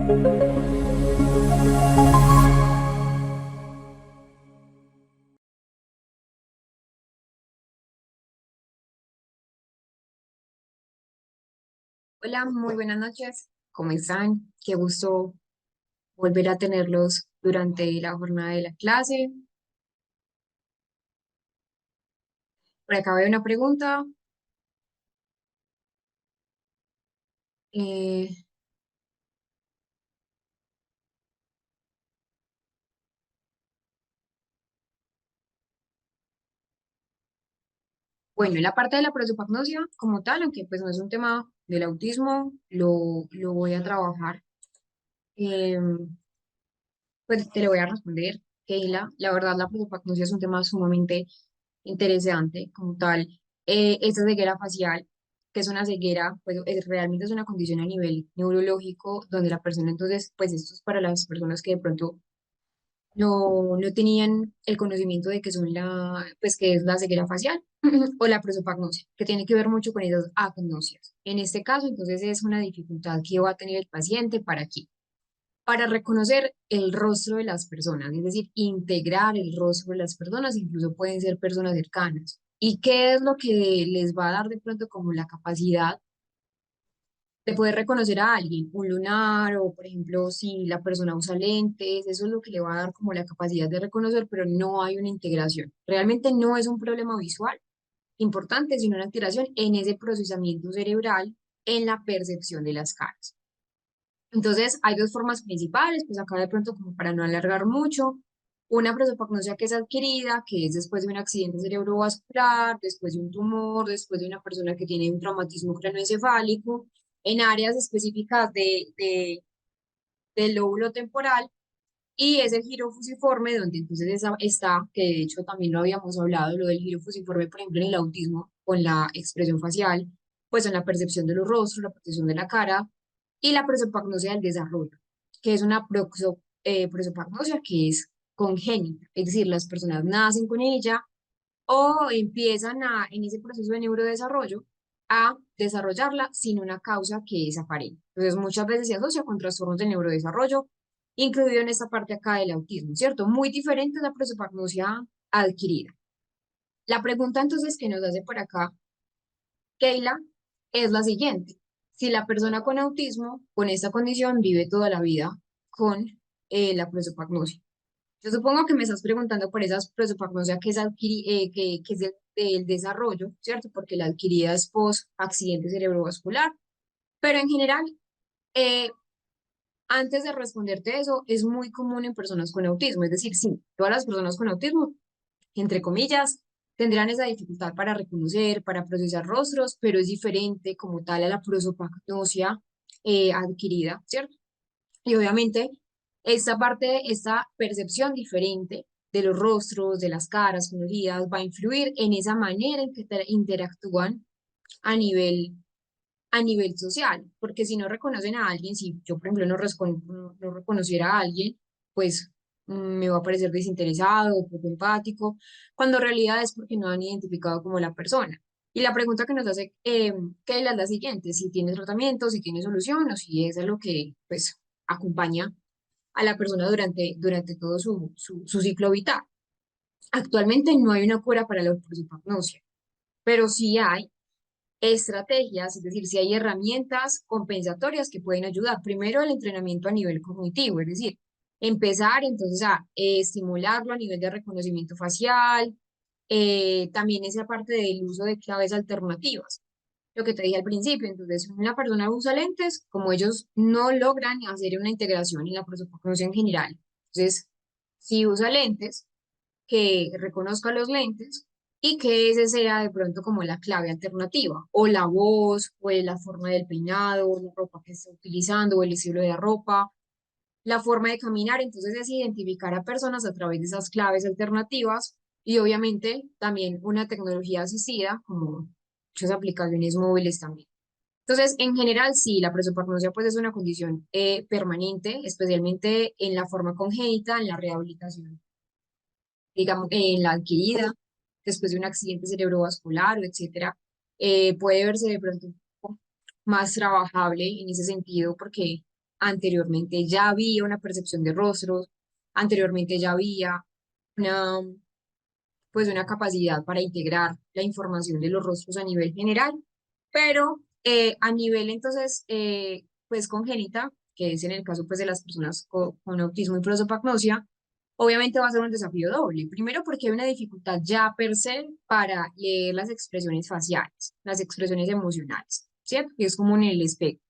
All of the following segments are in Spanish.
Hola, muy buenas noches. ¿Cómo están? Qué gusto volver a tenerlos durante la jornada de la clase. Por acá veo una pregunta. Eh, bueno, la parte de la prosopagnosia como tal, aunque pues no es un tema del autismo, lo voy a trabajar. Eh, pues te lo voy a responder, Keila. La verdad, la prosopagnosia es un tema sumamente interesante como tal. Esta ceguera facial, que es una ceguera, pues realmente es una condición a nivel neurológico, donde la persona entonces, pues esto es para las personas que de pronto no tenían el conocimiento de que son pues que es la ceguera facial o la prosopagnosia, que tiene que ver mucho con esas agnosias. En este caso, entonces es una dificultad que va a tener el paciente para qué, para reconocer el rostro de las personas, es decir, integrar el rostro de las personas, incluso pueden ser personas cercanas. ¿Y qué es lo que les va a dar de pronto como la capacidad de poder reconocer a alguien? Un lunar o, por ejemplo, si la persona usa lentes, eso es lo que le va a dar como la capacidad de reconocer, pero no hay una integración. Realmente no es un problema visual importante, sino una alteración en ese procesamiento cerebral, en la percepción de las caras. Entonces, hay dos formas principales, pues acá de pronto como para no alargar mucho, una prosopagnosia que es adquirida, que es después de un accidente cerebrovascular, después de un tumor, después de una persona que tiene un traumatismo craneoencefálico, en áreas específicas del lóbulo temporal, y es el giro fusiforme, donde entonces está, que de hecho también lo habíamos hablado, lo del giro fusiforme, por ejemplo, en el autismo, con la expresión facial, pues en la percepción de los rostros, la percepción de la cara, y la prosopagnosia del desarrollo, que es una prosopagnosia que es congénita, es decir, las personas nacen con ella o empiezan en ese proceso de neurodesarrollo a desarrollarla sin una causa que es aparente. Entonces, muchas veces se asocia con trastornos de neurodesarrollo, incluido en esta parte acá del autismo, ¿cierto? Muy diferente a la prosopagnosia adquirida. La pregunta entonces que nos hace por acá Keila es la siguiente. Si la persona con autismo, con esta condición, vive toda la vida con la prosopagnosia. Yo supongo que me estás preguntando por esa prosopagnosia que es, que es del desarrollo, ¿cierto? Porque la adquirida es post accidente cerebrovascular. Pero en general, eh, antes de responderte eso, es muy común en personas con autismo. Es decir, sí, todas las personas con autismo, entre comillas, tendrán esa dificultad para reconocer, para procesar rostros, pero es diferente como tal a la prosopagnosia adquirida, ¿cierto? Y obviamente, esta parte, esta percepción diferente de los rostros, de las caras coloridas, va a influir en esa manera en que interactúan a nivel social, porque si no reconocen a alguien, si yo, por ejemplo, no reconociera a alguien, pues me va a parecer desinteresado, poco empático, cuando en realidad es porque no han identificado como la persona. Y la pregunta que nos hace Kayla es la siguiente: si tiene tratamiento, si tiene solución, o si es a lo que pues acompaña a la persona durante todo su ciclo vital. Actualmente no hay una cura para la prosopagnosia, pero sí hay estrategias, es decir, si hay herramientas compensatorias que pueden ayudar. Primero, el entrenamiento a nivel cognitivo, es decir, empezar entonces a estimularlo a nivel de reconocimiento facial, también esa parte del uso de claves alternativas, lo que te dije al principio. Entonces, una persona usa lentes, como ellos no logran hacer una integración en la prosopagnosia en general. Entonces, si usa lentes, que reconozca los lentes y que ese sea de pronto como la clave alternativa, o la voz, o la forma del peinado, o la ropa que está utilizando, o el estilo de la ropa, la forma de caminar. Entonces es identificar a personas a través de esas claves alternativas y obviamente también una tecnología asistida, como muchas aplicaciones móviles también. Entonces, en general, sí, la prosopagnosia pues es una condición permanente, especialmente en la forma congénita, en la rehabilitación, digamos, en la adquirida, después de un accidente cerebrovascular o etcétera, puede verse de pronto un poco más trabajable en ese sentido, porque anteriormente ya había una percepción de rostros, anteriormente ya había una, pues una capacidad para integrar la información de los rostros a nivel general, pero a nivel entonces, pues congénita, que es en el caso pues de las personas con autismo y prosopagnosia, obviamente va a ser un desafío doble. Primero porque hay una dificultad ya per se para leer las expresiones faciales, las expresiones emocionales, ¿cierto? Que es como en el espectro.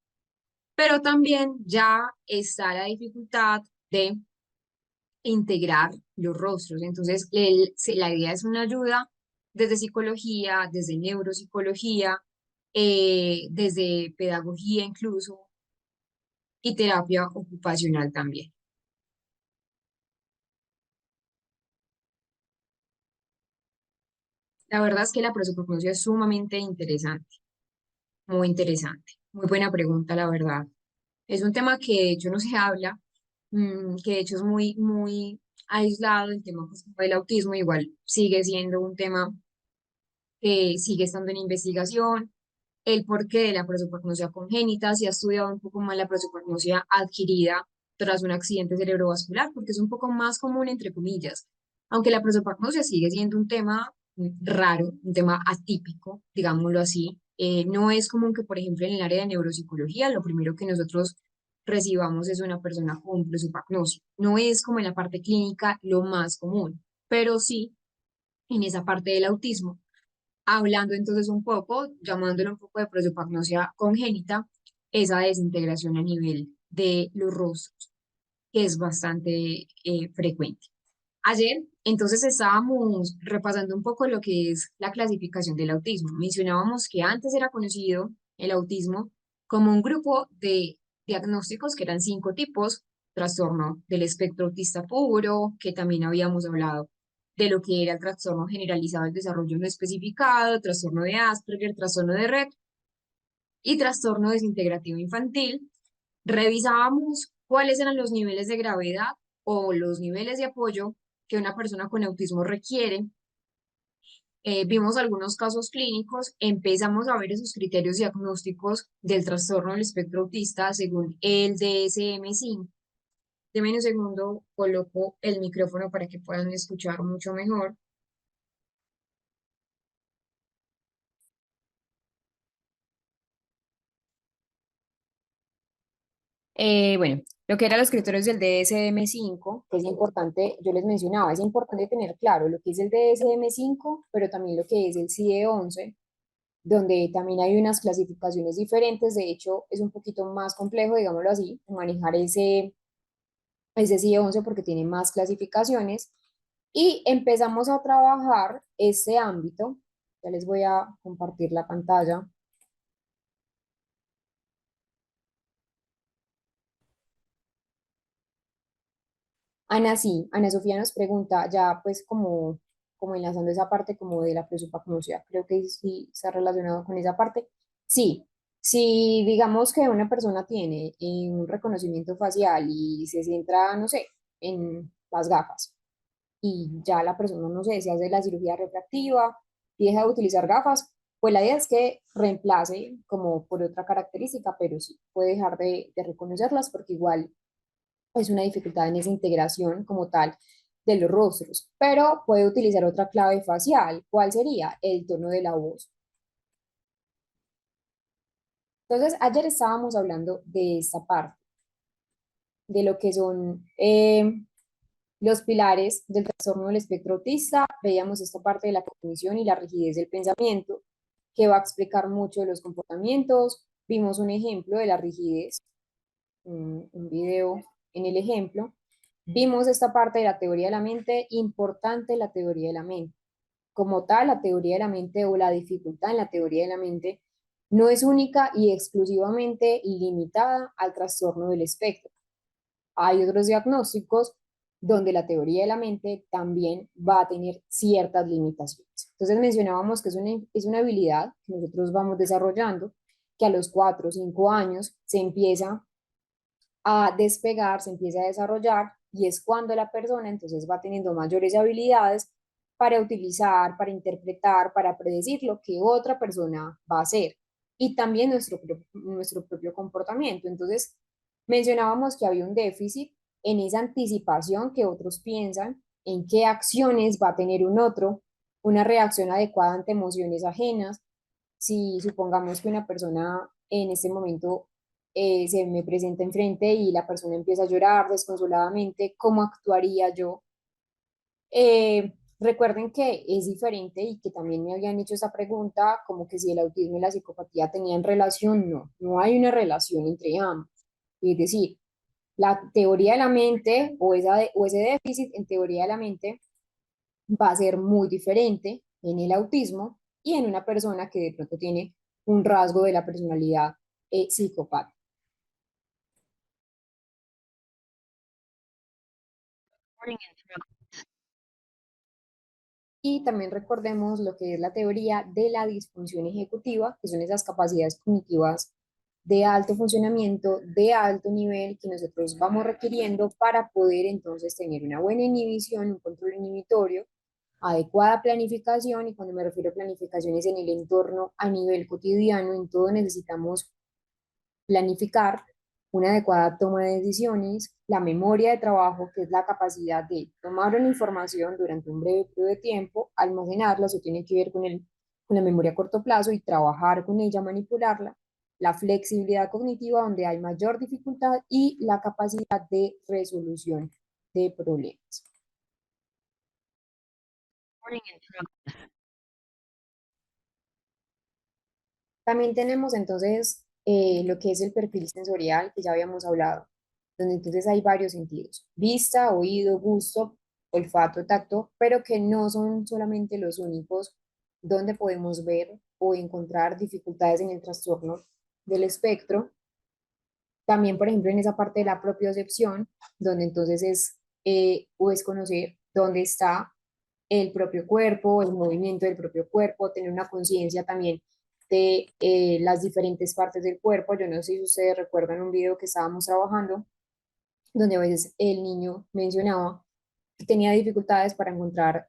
Pero también ya está la dificultad de integrar los rostros. Entonces, la idea es una ayuda desde psicología, desde neuropsicología, desde pedagogía incluso, y terapia ocupacional también. La verdad es que la prosopagnosia es sumamente interesante. Muy buena pregunta, la verdad. Es un tema que de hecho no se habla, que de hecho es muy aislado, el tema pues, como del autismo, igual sigue siendo un tema que sigue estando en investigación. El porqué de la prosopagnosia congénita, se ha estudiado un poco más la prosopagnosia adquirida tras un accidente cerebrovascular, porque es un poco más común, entre comillas, aunque la prosopagnosia sigue siendo un tema raro, un tema atípico, digámoslo así. No es común que, por ejemplo, en el área de neuropsicología, lo primero que nosotros recibamos es una persona con prosopagnosia. No es como en la parte clínica lo más común, pero sí en esa parte del autismo. Hablando entonces un poco, llamándolo un poco de prosopagnosia congénita, esa desintegración a nivel de los rostros, que es bastante frecuente. Ayer, entonces, estábamos repasando un poco lo que es la clasificación del autismo. Mencionábamos que antes era conocido el autismo como un grupo de diagnósticos que eran 5 tipos: trastorno del espectro autista puro, que también habíamos hablado de lo que era el trastorno generalizado del desarrollo no especificado, trastorno de Asperger, trastorno de Rett y trastorno desintegrativo infantil. Revisábamos cuáles eran los niveles de gravedad o los niveles de apoyo que una persona con autismo requiere. Vimos algunos casos clínicos, empezamos a ver esos criterios diagnósticos del trastorno del espectro autista según el DSM-5. Deme un segundo, coloco el micrófono para que puedan escuchar mucho mejor. Bueno, lo que eran los criterios del DSM-5, que es importante, yo les mencionaba, es importante tener claro lo que es el DSM-5, pero también lo que es el CIE-11, donde también hay unas clasificaciones diferentes. De hecho, es un poquito más complejo, digámoslo así, manejar ese CIE-11 porque tiene más clasificaciones. Y empezamos a trabajar ese ámbito. Ya les voy a compartir la pantalla. Ana, sí, Ana Sofía nos pregunta, ya pues como enlazando esa parte como de la prosopagnosia, creo que sí está relacionado con esa parte. Sí, si digamos que una persona tiene un reconocimiento facial y se centra, no sé, en las gafas y ya la persona, no sé, se hace la cirugía refractiva y deja de utilizar gafas, pues la idea es que reemplace como por otra característica, pero sí puede dejar de reconocerlas porque igual es una dificultad en esa integración como tal de los rostros, pero puede utilizar otra clave facial. ¿Cuál sería? El tono de la voz. Entonces, ayer estábamos hablando de esta parte, de lo que son los pilares del trastorno del espectro autista. Veíamos esta parte de la cognición y la rigidez del pensamiento, que va a explicar mucho de los comportamientos. Vimos un ejemplo de la rigidez, un video en el ejemplo. Vimos esta parte de la teoría de la mente, importante la teoría de la mente. Como tal, la teoría de la mente o la dificultad en la teoría de la mente no es única y exclusivamente limitada al trastorno del espectro. Hay otros diagnósticos donde la teoría de la mente también va a tener ciertas limitaciones. Entonces mencionábamos que es una habilidad que nosotros vamos desarrollando, que a los 4 o 5 años se empieza a despegar, se empieza a desarrollar y es cuando la persona entonces va teniendo mayores habilidades para utilizar, para interpretar, para predecir lo que otra persona va a hacer y también nuestro propio comportamiento. Entonces, Mencionábamos que había un déficit en esa anticipación que otros piensan, en qué acciones va a tener un otro, una reacción adecuada ante emociones ajenas. Si supongamos que una persona en este momento se me presenta enfrente y la persona empieza a llorar desconsoladamente, ¿cómo actuaría yo? Recuerden que es diferente y que también me habían hecho esa pregunta, como que si el autismo y la psicopatía tenían relación. No, no hay una relación entre ambos. Es decir, la teoría de la mente o ese déficit en teoría de la mente va a ser muy diferente en el autismo y en una persona que de pronto tiene un rasgo de la personalidad psicopática. Y también recordemos lo que es la teoría de la disfunción ejecutiva, que son esas capacidades cognitivas de alto funcionamiento, de alto nivel que nosotros vamos requiriendo para poder entonces tener una buena inhibición, un control inhibitorio, adecuada planificación, y cuando me refiero a planificaciones en el entorno a nivel cotidiano, en todo necesitamos planificar una adecuada toma de decisiones, la memoria de trabajo, que es la capacidad de tomar una información durante un breve periodo de tiempo, almacenarla, eso tiene que ver con la memoria a corto plazo y trabajar con ella, manipularla, la flexibilidad cognitiva, donde hay mayor dificultad, y la capacidad de resolución de problemas. También tenemos entonces lo que es el perfil sensorial, que ya habíamos hablado, donde entonces hay varios sentidos: vista, oído, gusto, olfato, tacto, pero que no son solamente los únicos donde podemos ver o encontrar dificultades en el trastorno del espectro. También, por ejemplo, en esa parte de la propiocepción, donde entonces o es conocer dónde está el propio cuerpo, el movimiento del propio cuerpo, tener una conciencia también de las diferentes partes del cuerpo. Yo no sé si ustedes recuerdan un video que estábamos trabajando, donde a veces el niño mencionaba que tenía dificultades para encontrar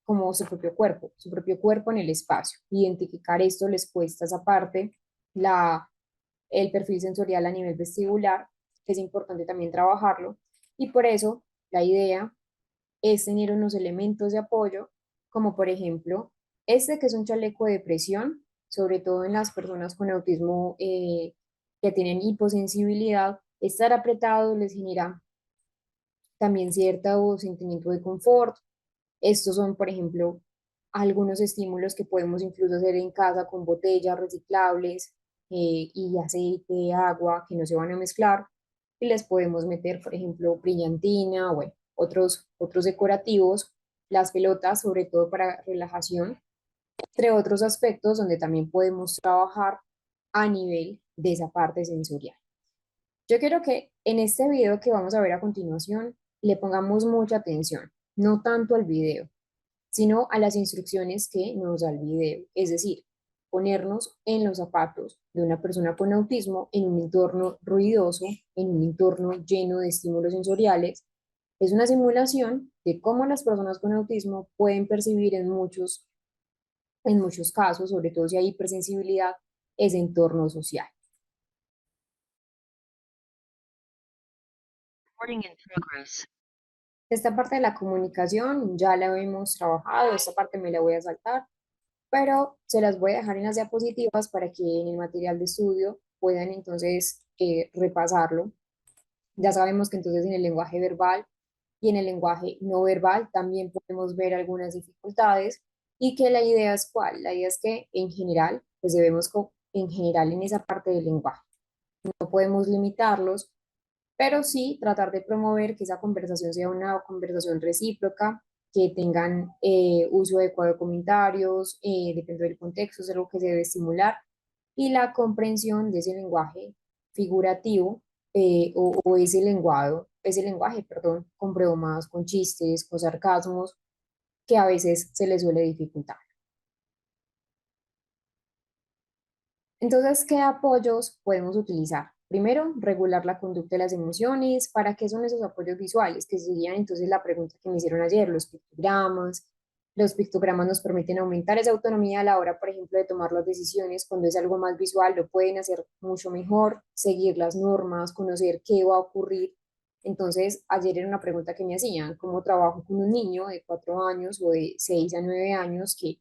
como su propio cuerpo en el espacio. Identificar esto les cuesta esa parte, el perfil sensorial a nivel vestibular, que es importante también trabajarlo. Y por eso la idea es tener unos elementos de apoyo, como por ejemplo este, que es un chaleco de presión, sobre todo en las personas con autismo que tienen hiposensibilidad. Estar apretado les genera también cierto sentimiento de confort. Estos son, por ejemplo, algunos estímulos que podemos incluso hacer en casa con botellas reciclables y aceite, agua, que no se van a mezclar. Y les podemos meter, por ejemplo, brillantina, bueno, otros decorativos, las pelotas, sobre todo para relajación, entre otros aspectos donde también podemos trabajar a nivel de esa parte sensorial. Yo quiero que en este video que vamos a ver a continuación le pongamos mucha atención, no tanto al video, sino a las instrucciones que nos da el video. Es decir, ponernos en los zapatos de una persona con autismo en un entorno ruidoso, en un entorno lleno de estímulos sensoriales. Es una simulación de cómo las personas con autismo pueden percibir en muchos casos, sobre todo si hay hipersensibilidad, ese entorno social. Esta parte de la comunicación ya la hemos trabajado, esta parte me la voy a saltar, pero se las voy a dejar en las diapositivas para que en el material de estudio puedan entonces repasarlo. Ya sabemos que entonces en el lenguaje verbal y en el lenguaje no verbal también podemos ver algunas dificultades, y que la idea es cuál, la idea es que en general, pues debemos en general en esa parte del lenguaje. No podemos limitarlos, pero sí tratar de promover que esa conversación sea una conversación recíproca, que tengan uso adecuado de comentarios, depende del contexto, es algo que se debe estimular, y la comprensión de ese lenguaje figurativo o ese lenguaje, perdón, con bromas, con chistes, con sarcasmos, que a veces se les suele dificultar. Entonces, ¿qué apoyos podemos utilizar? Primero, regular la conducta de las emociones. ¿Para qué son esos apoyos visuales? Que serían entonces la pregunta que me hicieron ayer: los pictogramas, Los pictogramas nos permiten aumentar esa autonomía a la hora, por ejemplo, de tomar las decisiones. Cuando es algo más visual, lo pueden hacer mucho mejor, seguir las normas, conocer qué va a ocurrir. Entonces, ayer era una pregunta que me hacían, ¿cómo trabajo con un niño de 4 años o de 6 a 9 años que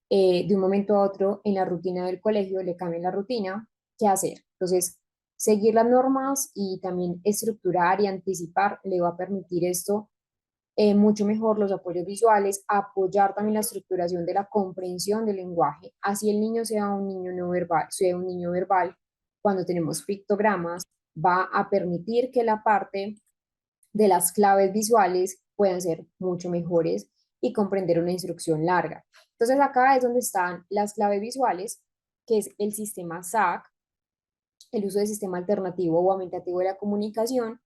de un momento a otro en la rutina del colegio le cambien la rutina? ¿Qué hacer? Entonces, seguir las normas y también estructurar y anticipar le va a permitir esto mucho mejor los apoyos visuales, apoyar también la estructuración de la comprensión del lenguaje, así el niño sea un niño no verbal, sea un niño verbal, cuando tenemos pictogramas, va a permitir que la parte de las claves visuales puedan ser mucho mejores y comprender una instrucción larga. Entonces acá es donde están las claves visuales, que es el sistema SAC, el uso del sistema alternativo o aumentativo de la comunicación,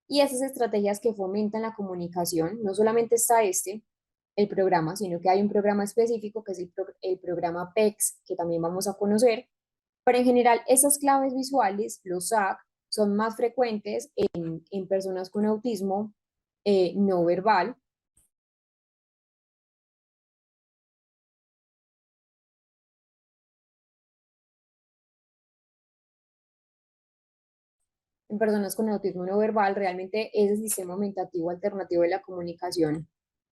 y esas estrategias que fomentan la comunicación. No solamente está el programa, sino que hay un programa específico que es el programa PEX, que también vamos a conocer, pero en general esas claves visuales, los SAC, son más frecuentes en personas con autismo no verbal, en personas con autismo no verbal. Realmente ese sistema aumentativo alternativo de la comunicación,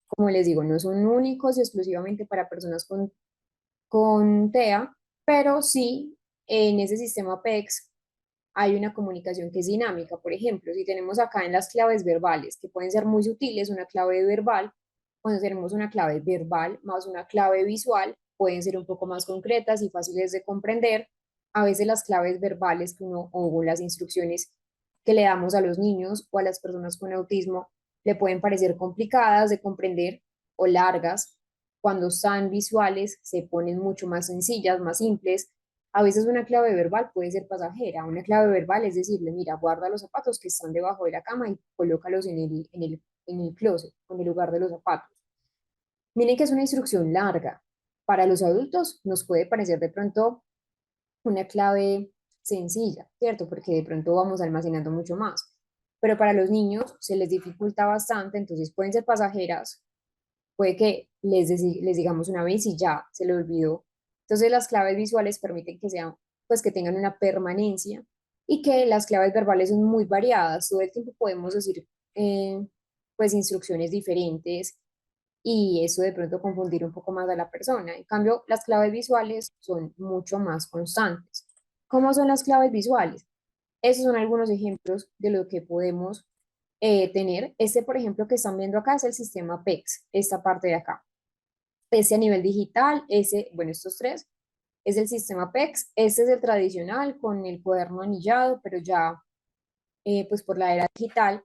como les digo, no son únicos y exclusivamente para personas con TEA, pero sí en ese sistema PEX hay una comunicación que es dinámica. Por ejemplo, si tenemos acá en las claves verbales, que pueden ser muy sutiles, una clave verbal, cuando tenemos una clave verbal más una clave visual, pueden ser un poco más concretas y fáciles de comprender. A veces las claves verbales que uno, o las instrucciones que le damos a los niños o a las personas con autismo le pueden parecer complicadas de comprender o largas. Cuando están visuales se ponen mucho más sencillas, más simples. A veces una clave verbal puede ser pasajera. Una clave verbal es decirle, mira, guarda los zapatos que están debajo de la cama y colócalos en el closet, en el lugar de los zapatos. Miren que es una instrucción larga. Para los adultos nos puede parecer de pronto una clave sencilla, ¿cierto? Porque de pronto vamos almacenando mucho más. Pero para los niños se les dificulta bastante, entonces pueden ser pasajeras, puede que les digamos una vez y ya se le olvidó. Entonces las claves visuales permiten que sean, pues que tengan una permanencia, y que las claves verbales son muy variadas. Todo el tiempo podemos decir, pues, instrucciones diferentes, y eso de pronto confundir un poco más a la persona. En cambio, las claves visuales son mucho más constantes. ¿Cómo son las claves visuales? Esos son algunos ejemplos de lo que podemos tener. Este, por ejemplo, que están viendo acá es el sistema PEX, esta parte de acá. Ese a nivel digital, ese, bueno, estos tres, es el sistema PEX. Este es el tradicional con el cuaderno anillado, pero ya, pues por la era digital,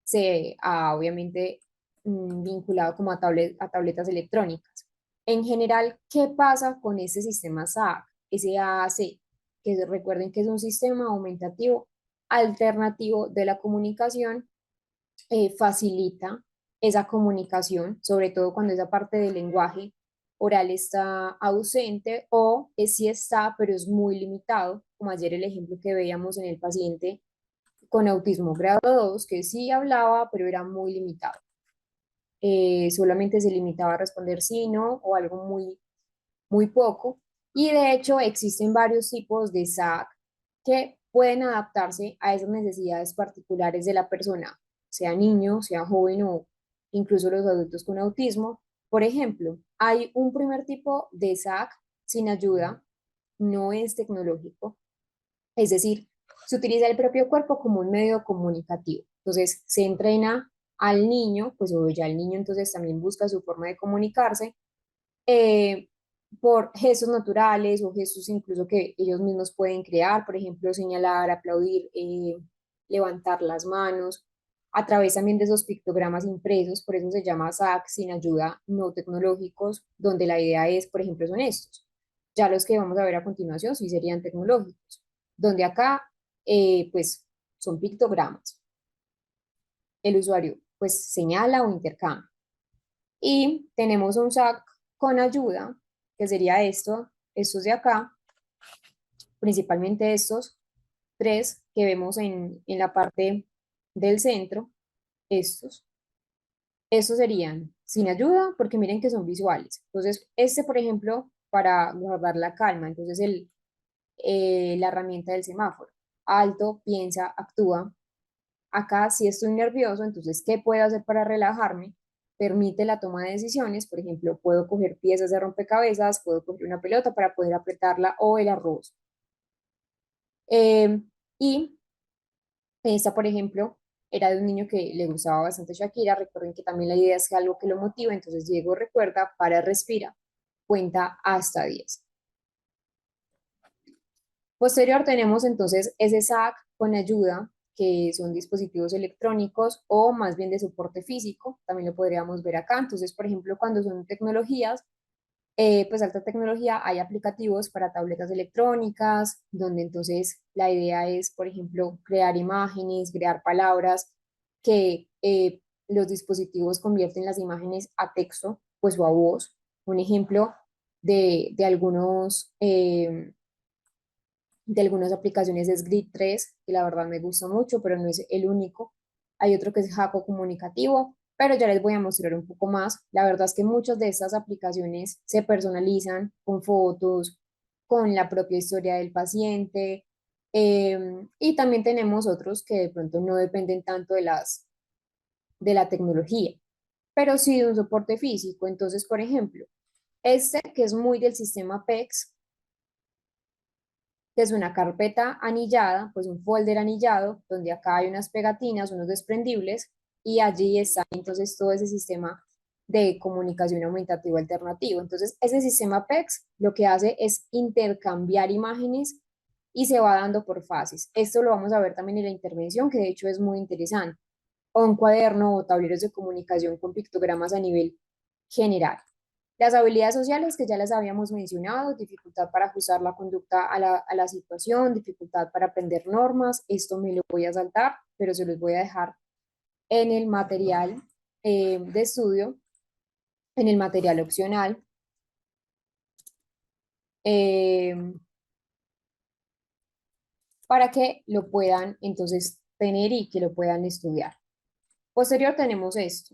se ha obviamente vinculado como a tabletas electrónicas. En general, ¿qué pasa con este sistema SAC, SAAC? Que recuerden que es un sistema aumentativo alternativo de la comunicación. Facilita esa comunicación, sobre todo cuando esa parte del lenguaje oral está ausente, o es sí está, pero es muy limitado, como ayer el ejemplo que veíamos en el paciente con autismo grado 2 que sí hablaba, pero era muy limitado. Solamente se limitaba a responder sí, no, o algo muy, muy poco. Y de hecho existen varios tipos de SAC que pueden adaptarse a esas necesidades particulares de la persona, sea niño, sea joven o incluso los adultos con autismo. Por ejemplo, hay un primer tipo de SAC sin ayuda, no es tecnológico, es decir, se utiliza el propio cuerpo como un medio comunicativo. Entonces, se entrena al niño, pues o ya el niño entonces también busca su forma de comunicarse, eh, por gestos naturales o gestos incluso que ellos mismos pueden crear, por ejemplo, señalar, aplaudir, levantar las manos, a través también de esos pictogramas impresos. Por eso se llama SAC sin ayuda, no tecnológicos, donde la idea es, por ejemplo, son estos. Ya los que vamos a ver a continuación sí serían tecnológicos, donde acá, pues, son pictogramas. El usuario, pues, señala o intercambia. Y tenemos un SAC con ayuda, que sería estos de acá, principalmente estos tres que vemos en la parte del centro. Estos serían sin ayuda, porque miren que son visuales. Entonces, este, por ejemplo, para guardar la calma, entonces la herramienta del semáforo. Alto, piensa, actúa. Acá si estoy nervioso, entonces, ¿qué puedo hacer para relajarme? Permite la toma de decisiones, por ejemplo, puedo coger piezas de rompecabezas, puedo coger una pelota para poder apretarla o el arroz. Y esta, por ejemplo, era de un niño que le gustaba bastante Shakira. Recuerden que también la idea es que algo que lo motiva, entonces Diego recuerda, para, respira, cuenta hasta 10. Posterior tenemos entonces ese SAC con ayuda, que son dispositivos electrónicos o más bien de soporte físico, también lo podríamos ver acá. Entonces, por ejemplo, cuando son tecnologías, pues alta tecnología, hay aplicativos para tabletas electrónicas, donde entonces la idea es, por ejemplo, crear imágenes, crear palabras, que los dispositivos convierten las imágenes a texto, pues o a voz. Un ejemplo de de algunas aplicaciones es Grid 3, que la verdad me gusta mucho, pero no es el único. Hay otro que es Jaco Comunicativo, pero ya les voy a mostrar un poco más. La verdad es que muchas de estas aplicaciones se personalizan con fotos, con la propia historia del paciente, y también tenemos otros que de pronto no dependen tanto de la tecnología, pero sí de un soporte físico. Entonces, por ejemplo, este que es muy del sistema PEX, que es una carpeta anillada, pues un folder anillado, donde acá hay unas pegatinas, unos desprendibles, y allí está entonces todo ese sistema de comunicación aumentativa alternativo. Entonces, ese sistema PEX lo que hace es intercambiar imágenes y se va dando por fases. Esto lo vamos a ver también en la intervención, que de hecho es muy interesante, o un cuaderno o tableros de comunicación con pictogramas a nivel general. Las habilidades sociales que ya las habíamos mencionado, dificultad para ajustar la conducta a la situación, dificultad para aprender normas, esto me lo voy a saltar, pero se los voy a dejar en el material de estudio, en el material opcional, eh, para que lo puedan entonces tener y que lo puedan estudiar. Posterior tenemos esto,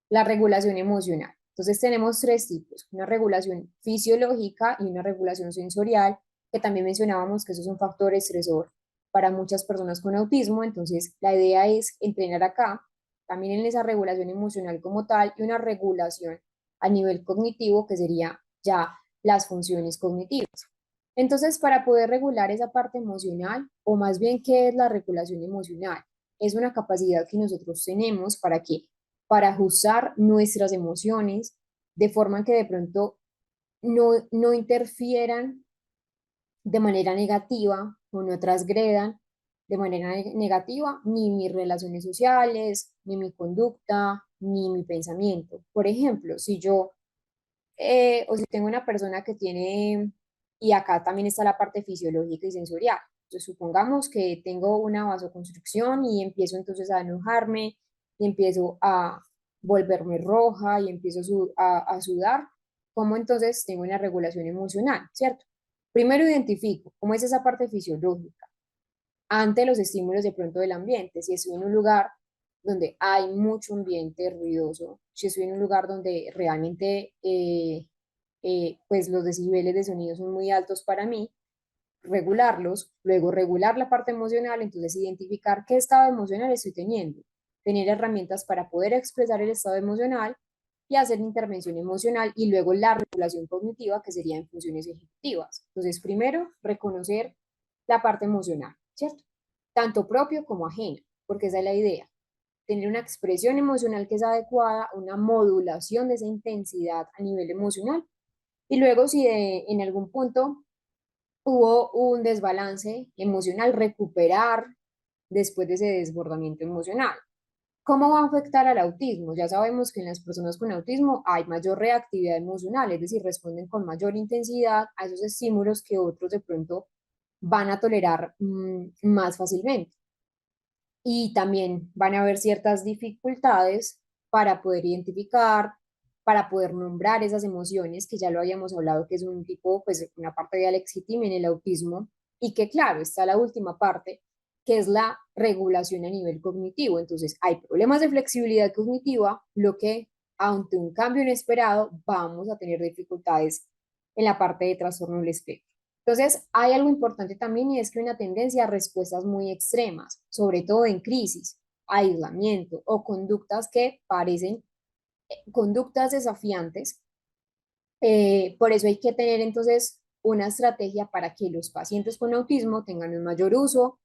la regulación emocional. Entonces tenemos tres tipos, una regulación fisiológica y una regulación sensorial, que también mencionábamos que eso es un factor estresor para muchas personas con autismo. Entonces la idea es entrenar acá, también en esa regulación emocional como tal, y una regulación a nivel cognitivo, que sería ya las funciones cognitivas. Entonces, para poder regular esa parte emocional, o más bien, ¿qué es la regulación emocional? Es una capacidad que nosotros tenemos para que para ajustar nuestras emociones de forma que de pronto no interfieran de manera negativa o no transgredan de manera negativa ni mis relaciones sociales, ni mi conducta, ni mi pensamiento. Por ejemplo, si yo o si tengo una persona que tiene, y acá también está la parte fisiológica y sensorial. Entonces, supongamos que tengo una vasoconstricción y empiezo entonces a enojarme y empiezo a volverme roja y empiezo a sudar. ¿Cómo entonces tengo una regulación emocional, cierto? Primero identifico cómo es esa parte fisiológica ante los estímulos de pronto del ambiente. Si estoy en un lugar donde hay mucho ambiente ruidoso, si estoy en un lugar donde realmente pues los decibeles de sonido son muy altos para mí, regularlos, luego regular la parte emocional, entonces identificar qué estado emocional estoy teniendo, tener herramientas para poder expresar el estado emocional y hacer intervención emocional, y luego la regulación cognitiva, que sería en funciones ejecutivas. Entonces, primero, reconocer la parte emocional, ¿cierto? Tanto propio como ajena, porque esa es la idea, tener una expresión emocional que es adecuada, una modulación de esa intensidad a nivel emocional, y luego si en algún punto hubo un desbalance emocional, recuperar después de ese desbordamiento emocional. ¿Cómo va a afectar al autismo? Ya sabemos que en las personas con autismo hay mayor reactividad emocional, es decir, responden con mayor intensidad a esos estímulos que otros de pronto van a tolerar más fácilmente. Y también van a haber ciertas dificultades para poder identificar, para poder nombrar esas emociones, que ya lo habíamos hablado, que es un tipo, pues una parte de alexithymia en el autismo, y que claro, está la última parte, que es la regulación a nivel cognitivo. Entonces, hay problemas de flexibilidad cognitiva, lo que ante un cambio inesperado vamos a tener dificultades en la parte de trastorno del espectro. Entonces, hay algo importante también y es que una tendencia a respuestas muy extremas, sobre todo en crisis, aislamiento o conductas que parecen conductas desafiantes. Por eso hay que tener entonces una estrategia para que los pacientes con autismo tengan un mayor uso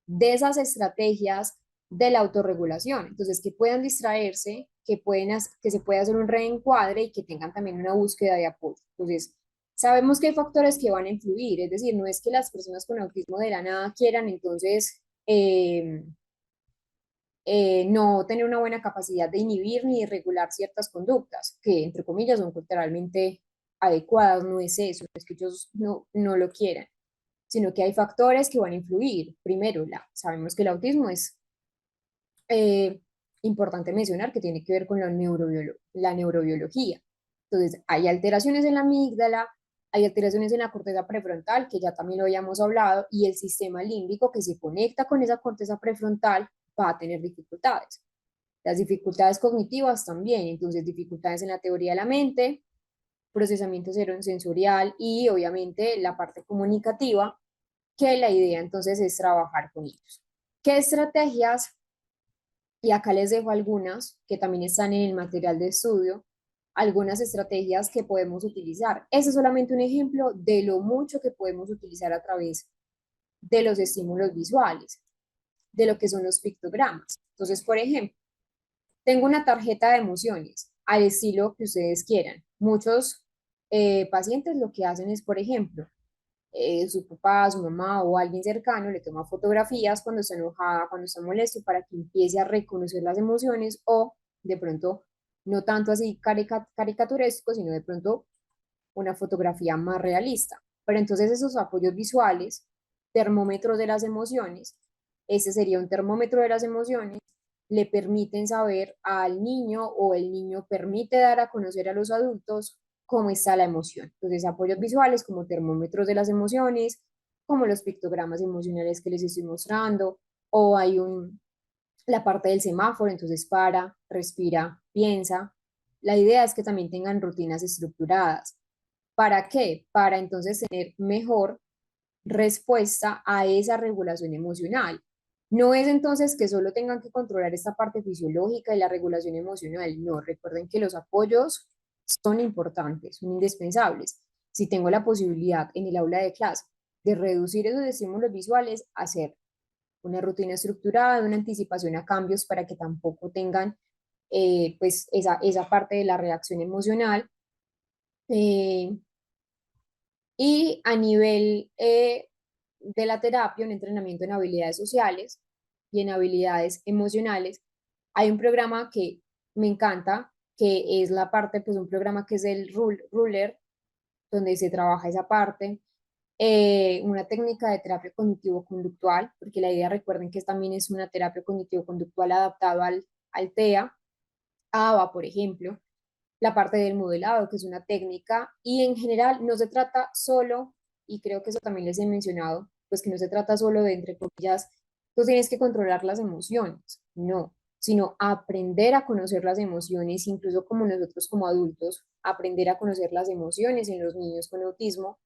de esas estrategias de la autorregulación. Entonces, que puedan distraerse, que se pueda hacer un reencuadre y que tengan también una búsqueda de apoyo. Entonces, sabemos que hay factores que van a influir, es decir, no es que las personas con autismo de la nada quieran entonces no tener una buena capacidad de inhibir ni de regular ciertas conductas, que entre comillas son culturalmente adecuadas, no es eso, no es que ellos no lo quieran, sino que hay factores que van a influir. Primero, sabemos que el autismo es eh, importante mencionar que tiene que ver con la neurobiología. Entonces, hay alteraciones en la amígdala, hay alteraciones en la corteza prefrontal, que ya también lo habíamos hablado, y el sistema límbico que se conecta con esa corteza prefrontal va a tener dificultades. Las dificultades cognitivas también, entonces dificultades en la teoría de la mente, procesamiento sensorial y obviamente la parte comunicativa, que la idea entonces es trabajar con ellos. ¿Qué estrategias? Y acá les dejo algunas que también están en el material de estudio, algunas estrategias que podemos utilizar. Ese es solamente un ejemplo de lo mucho que podemos utilizar a través de los estímulos visuales, de lo que son los pictogramas. Entonces, por ejemplo, tengo una tarjeta de emociones al estilo que ustedes quieran. Muchos pacientes lo que hacen es, por ejemplo, su papá, su mamá o alguien cercano le toma fotografías cuando está enojada, cuando está molesto, para que empiece a reconocer las emociones o de pronto no tanto así caricaturesco, sino de pronto una fotografía más realista. Pero entonces esos apoyos visuales, termómetros de las emociones, ese sería un termómetro de las emociones, le permiten saber al niño o el niño permite dar a conocer a los adultos cómo está la emoción. Entonces, apoyos visuales como termómetros de las emociones, como los pictogramas emocionales que les estoy mostrando, o hay la parte del semáforo, entonces para, respira, piensa. La idea es que también tengan rutinas estructuradas. ¿Para qué? Para entonces tener mejor respuesta a esa regulación emocional. No es entonces que solo tengan que controlar esta parte fisiológica y la regulación emocional. No, recuerden que los apoyos son importantes, son indispensables. Si tengo la posibilidad en el aula de clase de reducir esos estímulos visuales, hacer una rutina estructurada, una anticipación a cambios para que tampoco tengan pues esa parte de la reacción emocional. Eh, y a nivel de la terapia, un entrenamiento en habilidades sociales y en habilidades emocionales, hay un programa que me encanta, que es la parte, pues un programa que es el Ruler, donde se trabaja esa parte, una técnica de terapia cognitivo-conductual, porque la idea, recuerden que también es una terapia cognitivo-conductual adaptado al TEA, ABA, por ejemplo, la parte del modelado, que es una técnica, y en general no se trata solo, y creo que eso también les he mencionado, pues que no se trata solo de, entre comillas, tú tienes que controlar las emociones, no, sino aprender a conocer las emociones, incluso como nosotros como adultos, aprender a conocer las emociones en los niños con autismo,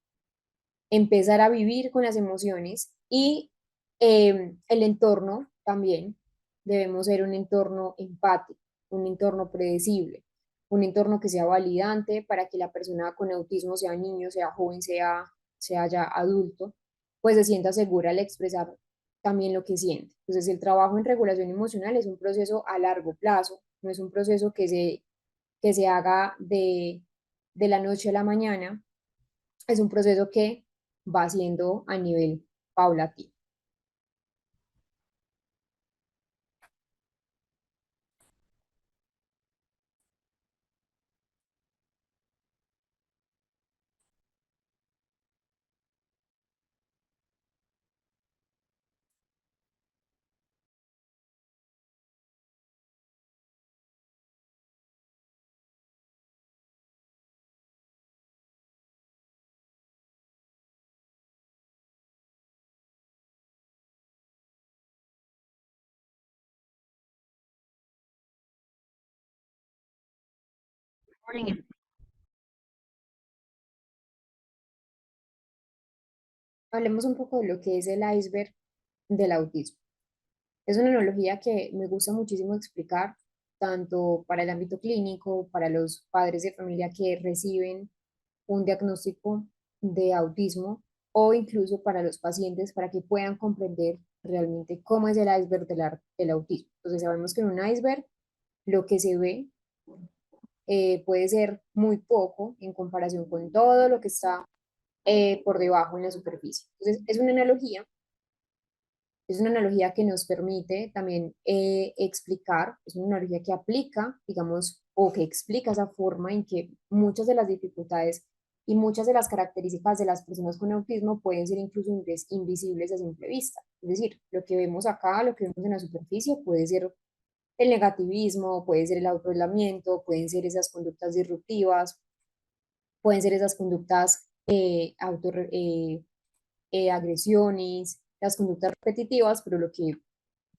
empezar a vivir con las emociones y el entorno también debemos ser un entorno empático, un entorno predecible, un entorno que sea validante para que la persona con autismo, sea niño, sea joven, sea ya adulto, pues se sienta segura al expresar también lo que siente. Entonces, el trabajo en regulación emocional es un proceso a largo plazo, no es un proceso que se haga de la noche a la mañana, es un proceso que va siendo a nivel paulatino. Hablemos un poco de lo que es el iceberg del autismo. Es una analogía que me gusta muchísimo explicar, tanto para el ámbito clínico, para los padres de familia que reciben un diagnóstico de autismo o incluso para los pacientes para que puedan comprender realmente cómo es el iceberg del autismo. Entonces sabemos que en un iceberg lo que se ve puede ser muy poco en comparación con todo lo que está por debajo en la superficie. Entonces es una analogía que nos permite también explicar, es una analogía que aplica, digamos, o que explica esa forma en que muchas de las dificultades y muchas de las características de las personas con autismo pueden ser incluso invisibles a simple vista. Es decir, lo que vemos acá, lo que vemos en la superficie, puede ser el negativismo, puede ser el autoaislamiento, pueden ser esas conductas disruptivas, pueden ser esas conductas agresiones, las conductas repetitivas, pero lo que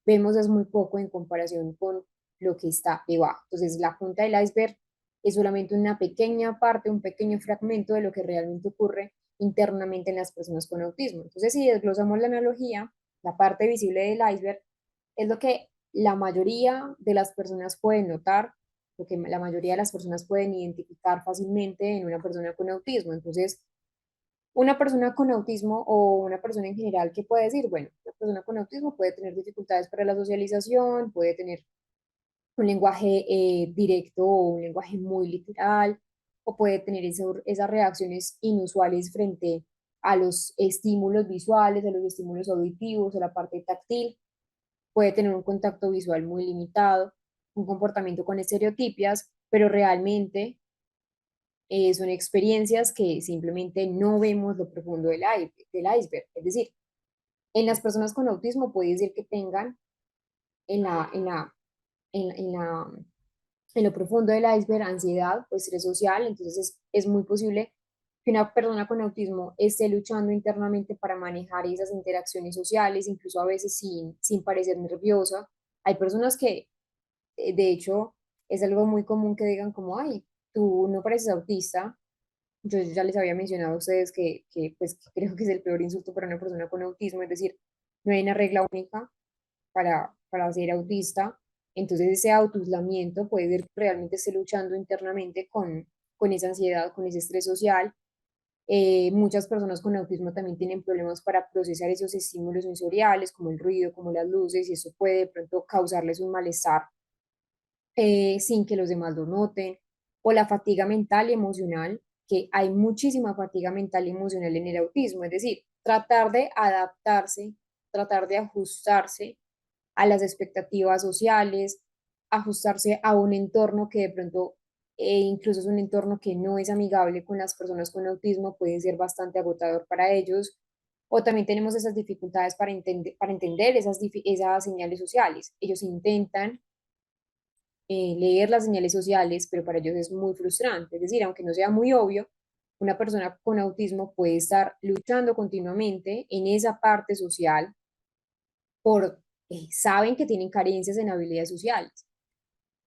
vemos es muy poco en comparación con lo que está debajo. Entonces, la punta del iceberg es solamente una pequeña parte, un pequeño fragmento de lo que realmente ocurre internamente en las personas con autismo. Entonces, si desglosamos la analogía, la parte visible del iceberg es lo que la mayoría de las personas pueden notar, lo que la mayoría de las personas pueden identificar fácilmente en una persona con autismo. Entonces, una persona con autismo o una persona en general que puede decir, bueno, una persona con autismo puede tener dificultades para la socialización, puede tener un lenguaje directo o un lenguaje muy literal, o puede tener esas reacciones inusuales frente a los estímulos visuales, a los estímulos auditivos, a la parte táctil, puede tener un contacto visual muy limitado, un comportamiento con estereotipias, pero realmente son experiencias que simplemente no vemos lo profundo del iceberg. Es decir, en las personas con autismo puede decir que tengan en la, en la, en la, en lo profundo del iceberg ansiedad o estrés social, entonces es muy posible que una persona con autismo esté luchando internamente para manejar esas interacciones sociales, incluso a veces sin parecer nerviosa. Hay personas que, de hecho, es algo muy común que digan como, ay, tú no pareces autista. Yo ya les había mencionado a ustedes pues, que creo que es el peor insulto para una persona con autismo, es decir, no hay una regla única para ser autista. Entonces ese autoaislamiento puede ser que realmente esté luchando internamente con esa ansiedad, con ese estrés social. Muchas personas con autismo también tienen problemas para procesar esos estímulos sensoriales, como el ruido, como las luces, y eso puede de pronto causarles un malestar sin que los demás lo noten, o la fatiga mental y emocional, que hay muchísima fatiga mental y emocional en el autismo, es decir, tratar de adaptarse, tratar de ajustarse a las expectativas sociales, ajustarse a un entorno que de pronto incluso es un entorno que no es amigable con las personas con autismo, puede ser bastante agotador para ellos. O también tenemos esas dificultades para entender esas señales sociales. Ellos intentan leer las señales sociales, pero para ellos es muy frustrante. Es decir, aunque no sea muy obvio, una persona con autismo puede estar luchando continuamente en esa parte social por, saben que tienen carencias en habilidades sociales,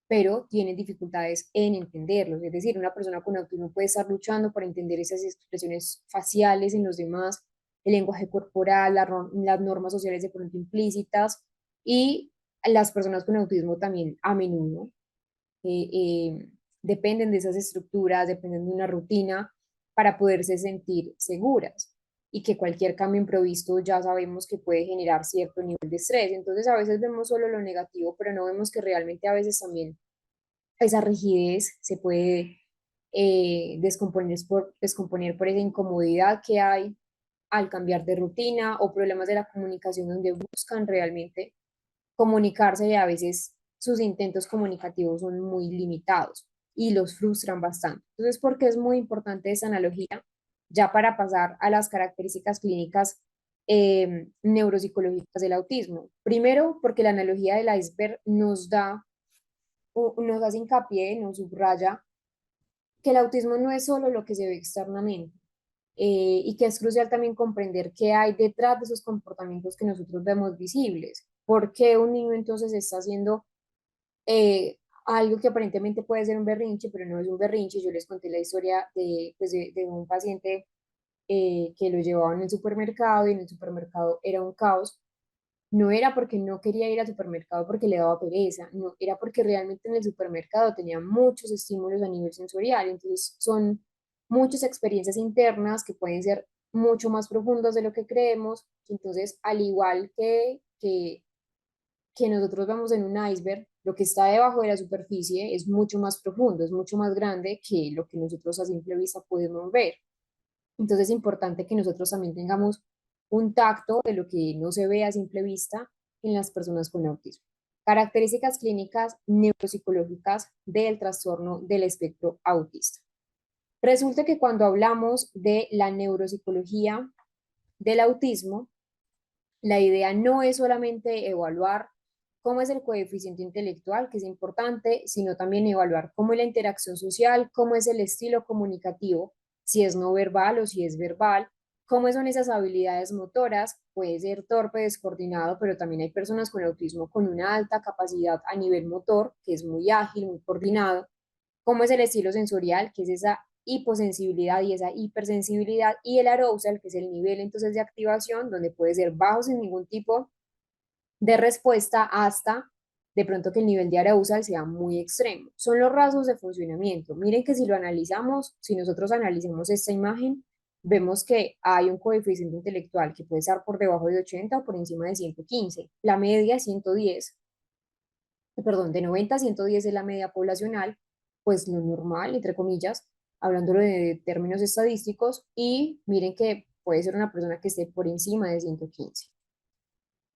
pero tienen dificultades en entenderlos. Es decir, una persona con autismo puede estar luchando por entender esas expresiones faciales en los demás, el lenguaje corporal, las normas sociales de pronto implícitas, y las personas con autismo también a menudo eh, eh, dependen de esas estructuras, dependen de una rutina para poderse sentir seguras y que cualquier cambio imprevisto ya sabemos que puede generar cierto nivel de estrés. Entonces a veces vemos solo lo negativo, pero no vemos que realmente a veces también esa rigidez se puede descomponer por esa incomodidad que hay al cambiar de rutina o problemas de la comunicación donde buscan realmente comunicarse y a veces sus intentos comunicativos son muy limitados y los frustran bastante. Entonces, ¿por qué es muy importante esa analogía? Ya para pasar a las características clínicas neuropsicológicas del autismo. Primero, porque la analogía del iceberg nos hace hincapié, nos subraya que el autismo no es solo lo que se ve externamente, y que es crucial también comprender qué hay detrás de esos comportamientos que nosotros vemos visibles. ¿Por qué un niño entonces está haciendo algo que aparentemente puede ser un berrinche, pero no es un berrinche. Yo les conté la historia de, pues de un paciente que lo llevaban en el supermercado y en el supermercado era un caos. No era porque no quería ir al supermercado porque le daba pereza, no, era porque realmente en el supermercado tenía muchos estímulos a nivel sensorial, entonces son muchas experiencias internas que pueden ser mucho más profundas de lo que creemos, entonces al igual que nosotros vemos en un iceberg, lo que está debajo de la superficie es mucho más profundo, es mucho más grande que lo que nosotros a simple vista podemos ver. Entonces es importante que nosotros también tengamos un tacto de lo que no se ve a simple vista en las personas con autismo. Características clínicas neuropsicológicas del trastorno del espectro autista. Resulta que cuando hablamos de la neuropsicología del autismo, la idea no es solamente evaluar cómo es el coeficiente intelectual, que es importante, sino también evaluar cómo es la interacción social, cómo es el estilo comunicativo, si es no verbal o si es verbal, cómo son esas habilidades motoras, puede ser torpe, descoordinado, pero también hay personas con autismo con una alta capacidad a nivel motor, que es muy ágil, muy coordinado, cómo es el estilo sensorial, que es esa hiposensibilidad y esa hipersensibilidad, y el arousal, que es el nivel entonces de activación, donde puede ser bajo sin ningún tipo de respuesta hasta de pronto que el nivel de arousal sea muy extremo. Son los rasgos de funcionamiento. Miren que si lo analizamos, si nosotros analizamos esta imagen, vemos que hay un coeficiente intelectual que puede estar por debajo de 80 o por encima de 115. La media es 110, perdón, de 90 a 110 es la media poblacional, pues lo normal, entre comillas, hablándolo de términos estadísticos, y miren que puede ser una persona que esté por encima de 115.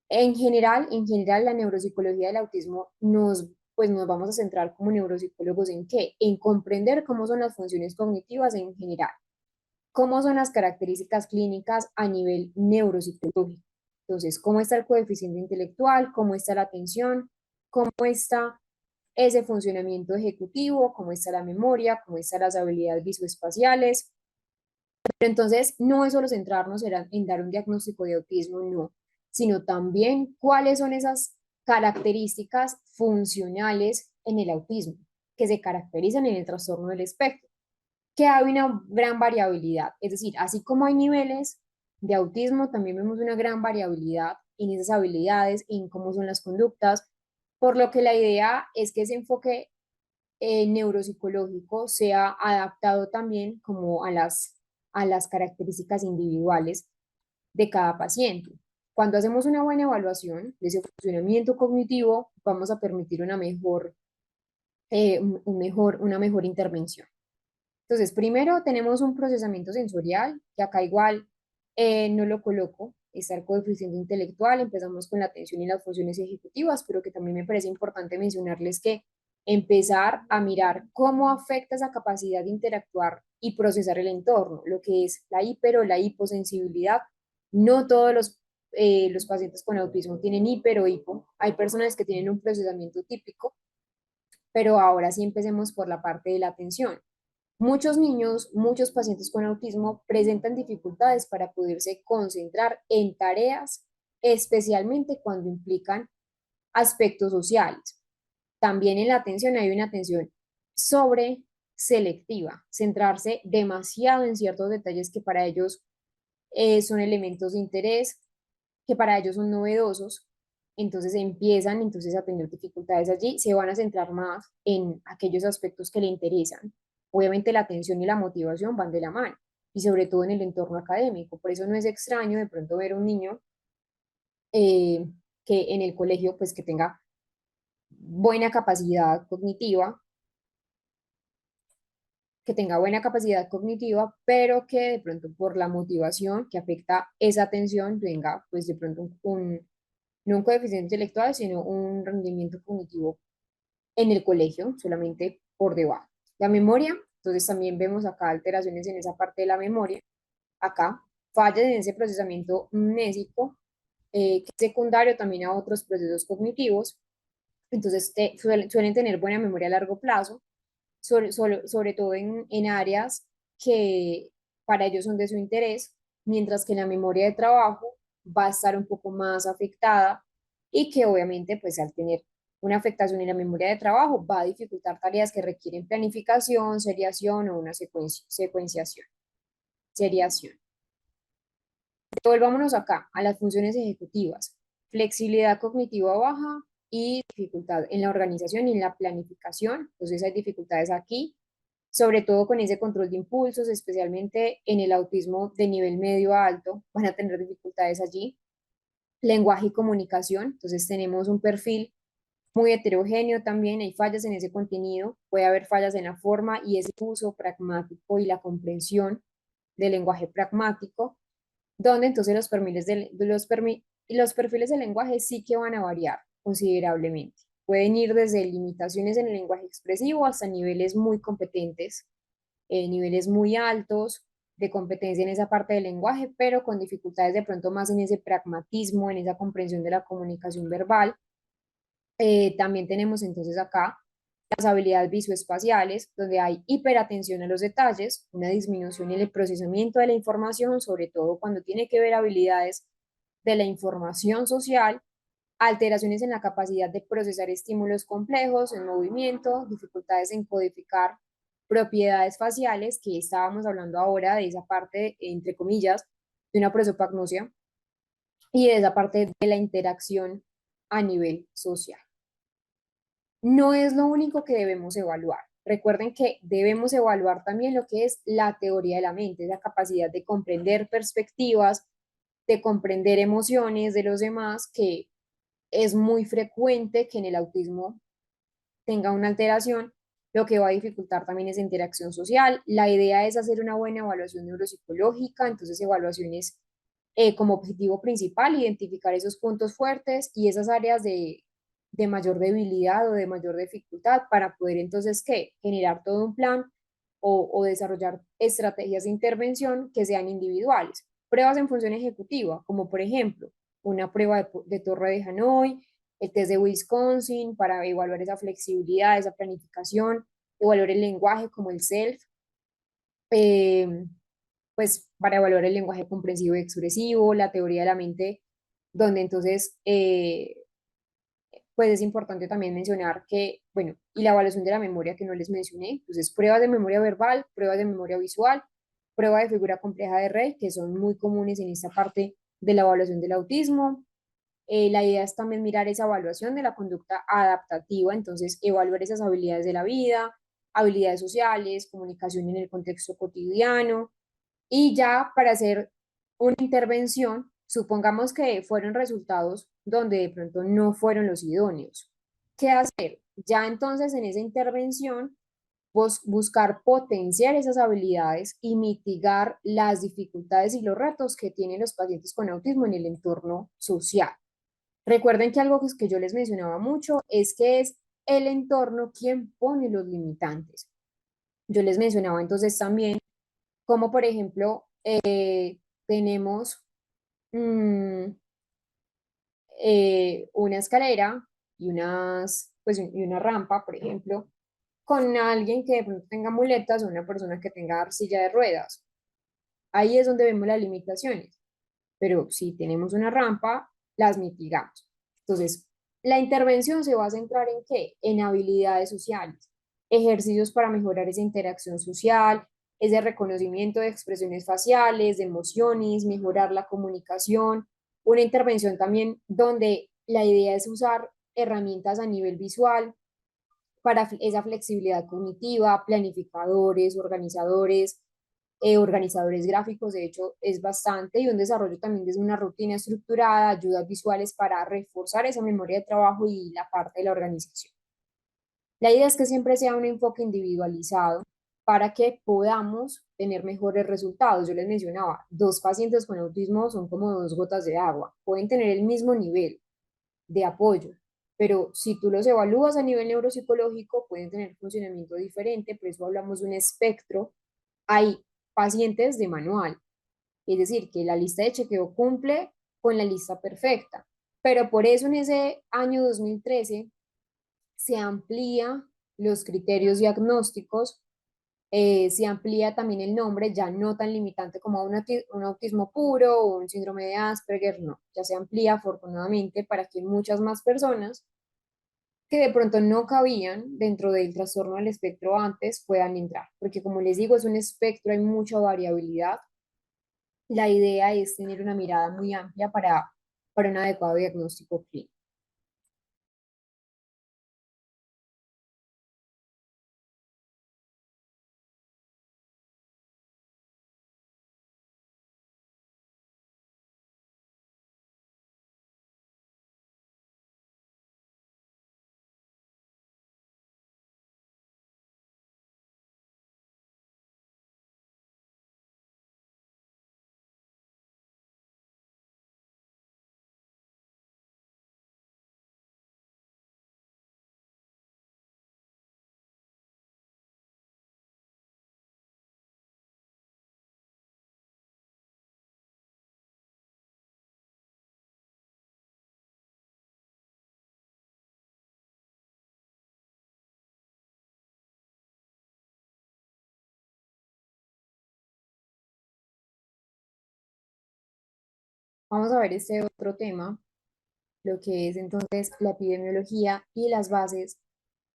En general, la neuropsicología del autismo pues nos vamos a centrar como neuropsicólogos en qué, en comprender cómo son las funciones cognitivas en general, cómo son las características clínicas a nivel neuropsicológico. Entonces, cómo está el coeficiente intelectual, cómo está la atención, cómo está ese funcionamiento ejecutivo, cómo está la memoria, cómo están las habilidades visoespaciales. Pero entonces no es solo centrarnos en dar un diagnóstico de autismo, no, sino también cuáles son esas características funcionales en el autismo que se caracterizan en el trastorno del espectro, que hay una gran variabilidad. Es decir, así como hay niveles de autismo, también vemos una gran variabilidad en esas habilidades, en cómo son las conductas, por lo que la idea es que ese enfoque neuropsicológico sea adaptado también como a las características individuales de cada paciente. Cuando hacemos una buena evaluación de ese funcionamiento cognitivo, vamos a permitir una mejor intervención. Entonces, primero tenemos un procesamiento sensorial, que acá igual no lo coloco, está el coeficiente intelectual, empezamos con la atención y las funciones ejecutivas, pero que también me parece importante mencionarles que empezar a mirar cómo afecta esa capacidad de interactuar y procesar el entorno, lo que es la hiper o la hiposensibilidad. No todos los pacientes con autismo tienen hiper o hipo, hay personas que tienen un procesamiento típico, pero ahora sí empecemos por la parte de la atención. Muchos niños, muchos pacientes con autismo presentan dificultades para poderse concentrar en tareas, especialmente cuando implican aspectos sociales. También en la atención hay una atención sobre selectiva, centrarse demasiado en ciertos detalles que para ellos son elementos de interés, que para ellos son novedosos, entonces empiezan entonces a tener dificultades allí, se van a centrar más en aquellos aspectos que le interesan. Obviamente la atención y la motivación van de la mano, y sobre todo en el entorno académico. Por eso no es extraño de pronto ver un niño eh, que en el colegio pues que tenga buena capacidad cognitiva, pero que de pronto por la motivación que afecta esa atención tenga pues de pronto no un coeficiente intelectual, sino un rendimiento cognitivo en el colegio, solamente por debajo. La memoria, entonces también vemos acá alteraciones en esa parte de la memoria, acá fallas en ese procesamiento mnésico, que es secundario también a otros procesos cognitivos, entonces suelen tener buena memoria a largo plazo, sobre todo en áreas que para ellos son de su interés, mientras que la memoria de trabajo va a estar un poco más afectada y que obviamente pues al tener Una afectación en la memoria de trabajo va a dificultar tareas que requieren planificación, seriación o una secuenciación, seriación. Volvámonos acá a las funciones ejecutivas. Flexibilidad cognitiva baja y dificultad en la organización y en la planificación. Entonces hay dificultades aquí, sobre todo con ese control de impulsos, especialmente en el autismo de nivel medio a alto, van a tener dificultades allí. Lenguaje y comunicación, entonces tenemos un perfil muy heterogéneo también, hay fallas en ese contenido, puede haber fallas en la forma y ese uso pragmático y la comprensión del lenguaje pragmático, donde entonces los perfiles del lenguaje sí que van a variar considerablemente. Pueden ir desde limitaciones en el lenguaje expresivo hasta niveles muy competentes, niveles muy altos de competencia en esa parte del lenguaje, pero con dificultades de pronto más en ese pragmatismo, en esa comprensión de la comunicación verbal. También tenemos entonces acá las habilidades visoespaciales, donde hay hiperatención a los detalles, una disminución en el procesamiento de la información, sobre todo cuando tiene que ver habilidades de la información social, alteraciones en la capacidad de procesar estímulos complejos en movimiento, dificultades en codificar propiedades faciales, que estábamos hablando ahora de esa parte, entre comillas, de una prosopagnosia, y de esa parte de la interacción a nivel social. No es lo único que debemos evaluar. Recuerden que debemos evaluar también lo que es la teoría de la mente, la capacidad de comprender perspectivas, de comprender emociones de los demás, que es muy frecuente que en el autismo tenga una alteración, lo que va a dificultar también es interacción social. La idea es hacer una buena evaluación neuropsicológica, entonces evaluaciones como objetivo principal, identificar esos puntos fuertes y esas áreas de mayor debilidad o de mayor dificultad para poder entonces, ¿qué? Generar todo un plan o desarrollar estrategias de intervención que sean individuales. Pruebas en función ejecutiva, como por ejemplo, una prueba de Torre de Hanoi, el test de Wisconsin para evaluar esa flexibilidad, esa planificación, evaluar el lenguaje como el SELF, eh, pues para evaluar el lenguaje comprensivo y expresivo, la teoría de la mente, donde entonces, pues es importante también mencionar que, bueno, y la evaluación de la memoria que no les mencioné, entonces pruebas de memoria verbal, pruebas de memoria visual, prueba de figura compleja de Rey, que son muy comunes en esta parte de la evaluación del autismo. La idea es también mirar esa evaluación de la conducta adaptativa, entonces evaluar esas habilidades de la vida, habilidades sociales, comunicación en el contexto cotidiano, y ya para hacer una intervención, supongamos que fueron resultados donde de pronto no fueron los idóneos. ¿Qué hacer? Ya entonces en esa intervención, buscar potenciar esas habilidades y mitigar las dificultades y los retos que tienen los pacientes con autismo en el entorno social. Recuerden que algo que yo les mencionaba mucho es que es el entorno quien pone los limitantes. Yo les mencionaba entonces también como por ejemplo tenemos mm, una escalera y, y una rampa, por ejemplo, con alguien que de pronto tenga muletas o una persona que tenga silla de ruedas. Ahí es donde vemos las limitaciones, pero si tenemos una rampa, las mitigamos. Entonces, la intervención se va a centrar en qué? En habilidades sociales, ejercicios para mejorar esa interacción social, ese reconocimiento de expresiones faciales, de emociones, mejorar la comunicación, una intervención también donde la idea es usar herramientas a nivel visual para esa flexibilidad cognitiva, planificadores, organizadores gráficos, de hecho, es bastante, y un desarrollo también desde una rutina estructurada, ayudas visuales para reforzar esa memoria de trabajo y la parte de la organización. La idea es que siempre sea un enfoque individualizado para que podamos tener mejores resultados. Yo les mencionaba, dos pacientes con autismo son como dos gotas de agua, pueden tener el mismo nivel de apoyo, pero si tú los evalúas a nivel neuropsicológico, pueden tener funcionamiento diferente, por eso hablamos de un espectro. Hay pacientes de manual, es decir, que la lista de chequeo cumple con la lista perfecta, pero por eso en ese año 2013 se amplía los criterios diagnósticos, se amplía también el nombre, ya no tan limitante como un autismo puro o un síndrome de Asperger, no, ya se amplía afortunadamente para que muchas más personas que de pronto no cabían dentro del trastorno del espectro antes puedan entrar, porque como les digo, es un espectro, hay mucha variabilidad. La idea es tener una mirada muy amplia para un adecuado diagnóstico clínico. Vamos a ver este otro tema, lo que es entonces la epidemiología y las bases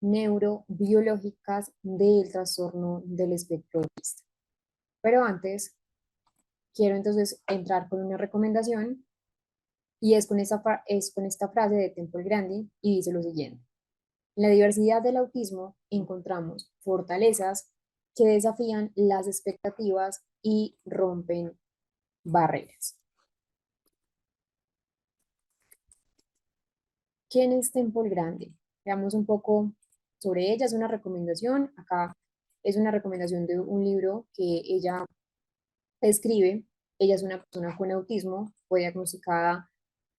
neurobiológicas del trastorno del espectro autista. Pero antes, quiero entonces entrar con una recomendación y es con esta frase de Temple Grandin y dice lo siguiente. En la diversidad del autismo encontramos fortalezas que desafían las expectativas y rompen barreras. ¿Quién es Temple Grandin? Veamos un poco sobre ella. Es una recomendación. Acá es una recomendación de un libro que ella escribe. Ella es una persona con autismo, fue diagnosticada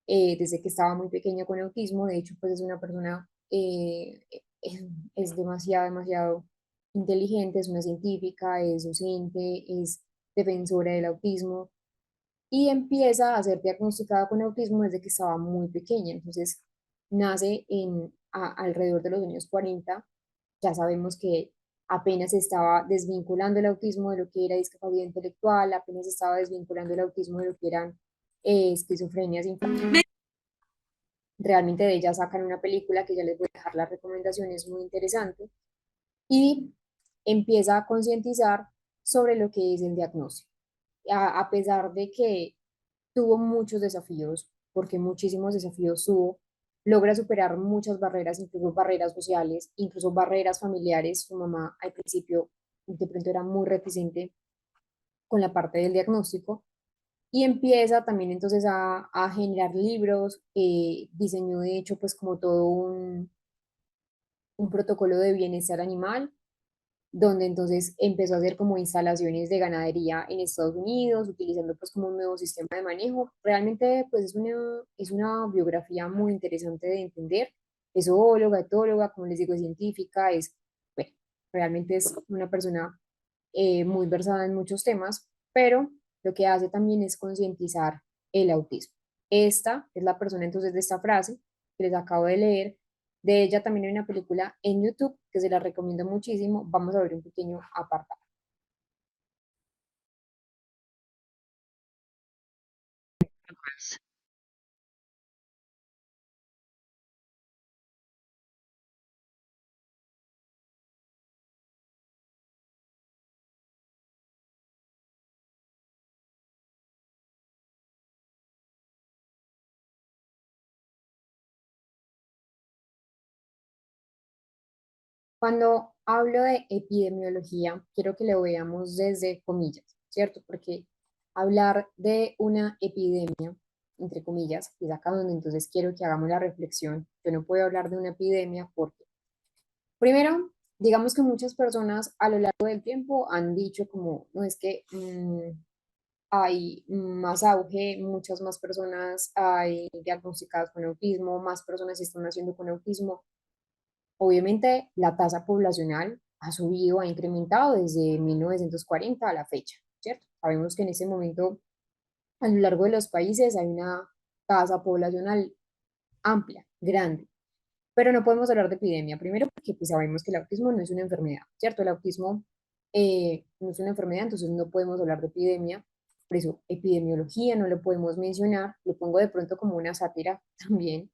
desde que estaba muy pequeña con autismo. De hecho, pues es una persona, es demasiado, demasiado inteligente, es una científica, es docente, es defensora del autismo y empieza a ser diagnosticada con autismo desde que estaba muy pequeña. Entonces, nace alrededor de los años 40. Ya sabemos que apenas se estaba desvinculando el autismo de lo que era discapacidad intelectual, apenas se estaba desvinculando el autismo de lo que eran esquizofrenias infantiles. Realmente de ella sacan una película que ya les voy a dejar la recomendación, es muy interesante, y empieza a concientizar sobre lo que es el diagnóstico. A pesar de que tuvo muchos desafíos, porque muchísimos desafíos tuvo, logra superar muchas barreras, incluso barreras sociales, incluso barreras familiares. Su mamá al principio de pronto era muy reticente con la parte del diagnóstico y empieza también entonces a generar libros, diseñó de hecho pues como todo un protocolo de bienestar animal, donde entonces empezó a hacer como instalaciones de ganadería en Estados Unidos, utilizando pues como un nuevo sistema de manejo. Realmente pues es una biografía muy interesante de entender. Es zoóloga, etóloga, como les digo, es científica, bueno, realmente es una persona muy versada en muchos temas, pero lo que hace también es concientizar el autismo. Esta es la persona entonces de esta frase que les acabo de leer. De ella también hay una película en YouTube que se la recomiendo muchísimo. Vamos a ver un pequeño apartado. Cuando hablo de epidemiología, quiero que lo veamos desde comillas, ¿cierto? Porque hablar de una epidemia, entre comillas, es acá donde entonces quiero que hagamos la reflexión. Yo no puedo hablar de una epidemia porque, primero, digamos que muchas personas a lo largo del tiempo han dicho como, no es que hay más auge, muchas más personas hay diagnosticadas con autismo, más personas están naciendo con autismo. Obviamente, la tasa poblacional ha subido, ha incrementado desde 1940 a la fecha, ¿cierto? Sabemos que en ese momento, a lo largo de los países, hay una tasa poblacional amplia, grande, pero no podemos hablar de epidemia, primero porque pues, sabemos que el autismo no es una enfermedad, ¿cierto? El autismo no es una enfermedad, entonces no podemos hablar de epidemia, por eso epidemiología no lo podemos mencionar, lo pongo de pronto como una sátira también.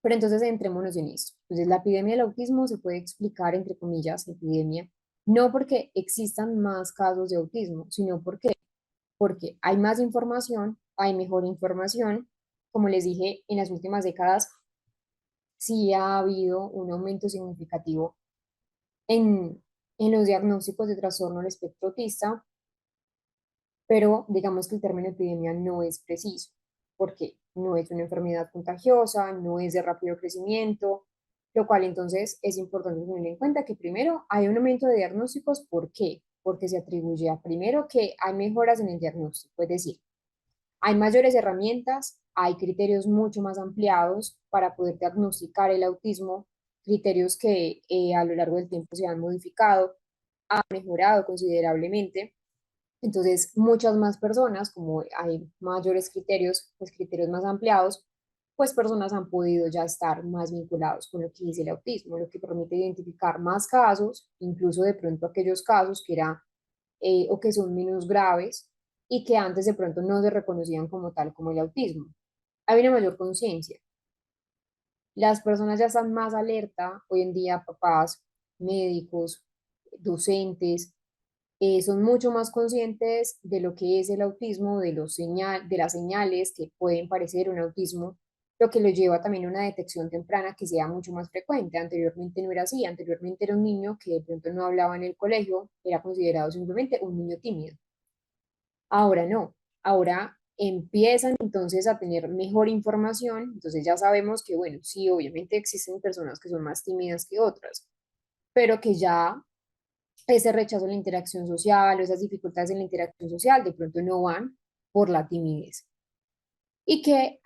Pero entonces entrémonos en esto. Entonces, la epidemia del autismo se puede explicar, entre comillas, epidemia, no porque existan más casos de autismo, sino porque hay más información, hay mejor información. Como les dije, en las últimas décadas sí ha habido un aumento significativo en, en los diagnósticos de trastorno del espectro autista, pero digamos que el término epidemia no es preciso, porque no es una enfermedad contagiosa, no es de rápido crecimiento, lo cual entonces es importante tener en cuenta que primero hay un aumento de diagnósticos. ¿Por qué? Porque se atribuye a primero que hay mejoras en el diagnóstico, es decir, hay mayores herramientas, hay criterios mucho más ampliados para poder diagnosticar el autismo, criterios que a lo largo del tiempo se han modificado, han mejorado considerablemente. Entonces, muchas más personas, como hay mayores criterios, pues criterios más ampliados, pues personas han podido ya estar más vinculados con lo que dice el autismo, lo que permite identificar más casos, incluso de pronto aquellos casos que era o que son menos graves y que antes de pronto no se reconocían como tal como el autismo. Hay una mayor conciencia. Las personas ya están más alerta hoy en día, papás, médicos, docentes, son mucho más conscientes de lo que es el autismo, de las señales que pueden parecer un autismo, lo que lo lleva también a una detección temprana que sea mucho más frecuente. Anteriormente no era así, anteriormente era un niño que de pronto no hablaba en el colegio, era considerado simplemente un niño tímido. Ahora no, ahora empiezan entonces a tener mejor información, entonces ya sabemos que, bueno, sí, obviamente existen personas que son más tímidas que otras, pero que ya ese rechazo en la interacción social o esas dificultades en la interacción social de pronto no van por la timidez. Y que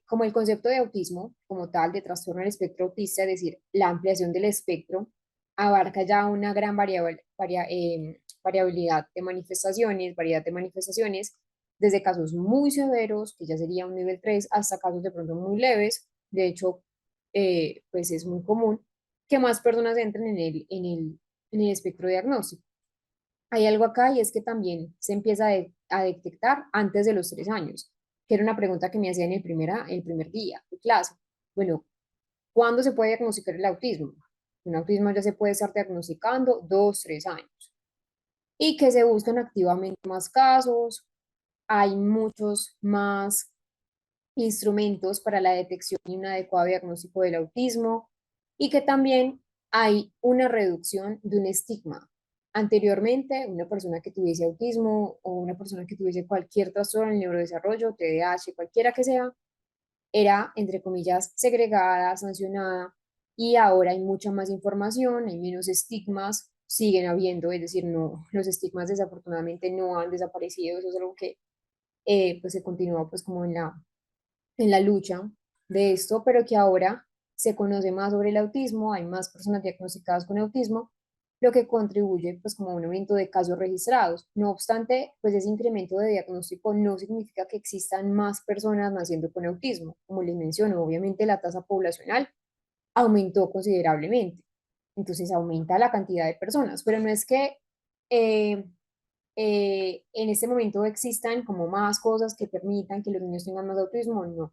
como el concepto de autismo como tal, de trastorno del espectro autista, es decir, la ampliación del espectro, abarca ya una gran variabilidad de manifestaciones, variedad de manifestaciones, desde casos muy severos, que ya sería un nivel 3 hasta casos de pronto muy leves. De hecho, pues es muy común que más personas entren en el espectro diagnóstico. Hay algo acá y es que también se empieza a detectar antes de los 3 años, que era una pregunta que me hacían el primer día de clase. Bueno, ¿cuándo se puede diagnosticar el autismo? Un autismo ya se puede estar diagnosticando 2, 3 años y que se buscan activamente más casos, hay muchos más instrumentos para la detección y un adecuado diagnóstico del autismo y que también hay una reducción de un estigma. Anteriormente, una persona que tuviese autismo o una persona que tuviese cualquier trastorno en el neurodesarrollo, TDAH, cualquiera que sea, era, entre comillas, segregada, sancionada, y ahora hay mucha más información, hay menos estigmas, siguen habiendo, es decir, no, los estigmas desafortunadamente no han desaparecido, eso es algo que pues se continúa pues como en la lucha de esto, pero que ahora se conoce más sobre el autismo, hay más personas diagnosticadas con autismo, lo que contribuye pues como a un aumento de casos registrados. No obstante, pues ese incremento de diagnóstico no significa que existan más personas naciendo con autismo. Como les menciono, obviamente la tasa poblacional aumentó considerablemente. Entonces aumenta la cantidad de personas, pero no es que eh, en este momento existan como más cosas que permitan que los niños tengan más autismo, no,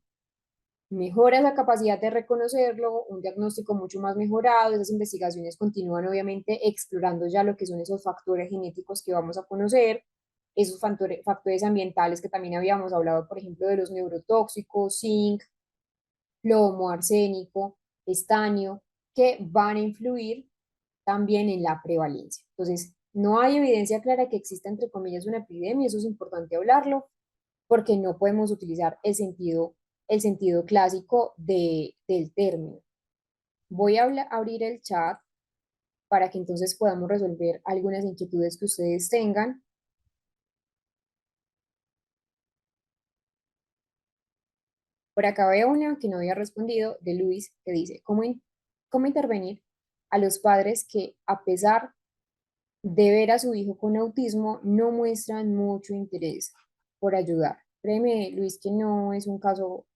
mejora esa capacidad de reconocerlo, un diagnóstico mucho más mejorado, esas investigaciones continúan obviamente explorando ya lo que son esos factores genéticos que vamos a conocer, esos factores ambientales que también habíamos hablado, por ejemplo, de los neurotóxicos, zinc, plomo, arsénico, estaño, que van a influir también en la prevalencia. Entonces, no hay evidencia clara que exista, entre comillas, una epidemia, eso es importante hablarlo, porque no podemos utilizar el sentido clásico del término. Voy a abrir el chat para que entonces podamos resolver algunas inquietudes que ustedes tengan. Por acá veo una que no había respondido de Luis, que dice, ¿cómo intervenir a los padres que, a pesar de ver a su hijo con autismo, no muestran mucho interés por ayudar? Créeme, Luis, que no es un caso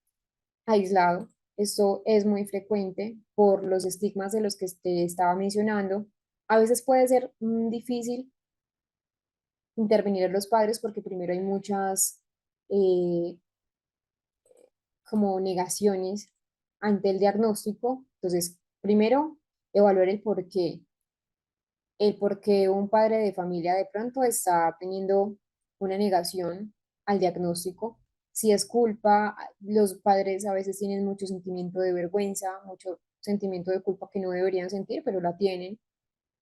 aislado. Esto es muy frecuente por los estigmas de los que te estaba mencionando. A veces puede ser difícil intervenir en los padres porque primero hay muchas eh, como negaciones ante el diagnóstico. Entonces, primero, evaluar el por qué un padre de familia de pronto está teniendo una negación al diagnóstico. Si es culpa, los padres a veces tienen mucho sentimiento de vergüenza, mucho sentimiento de culpa que no deberían sentir, pero la tienen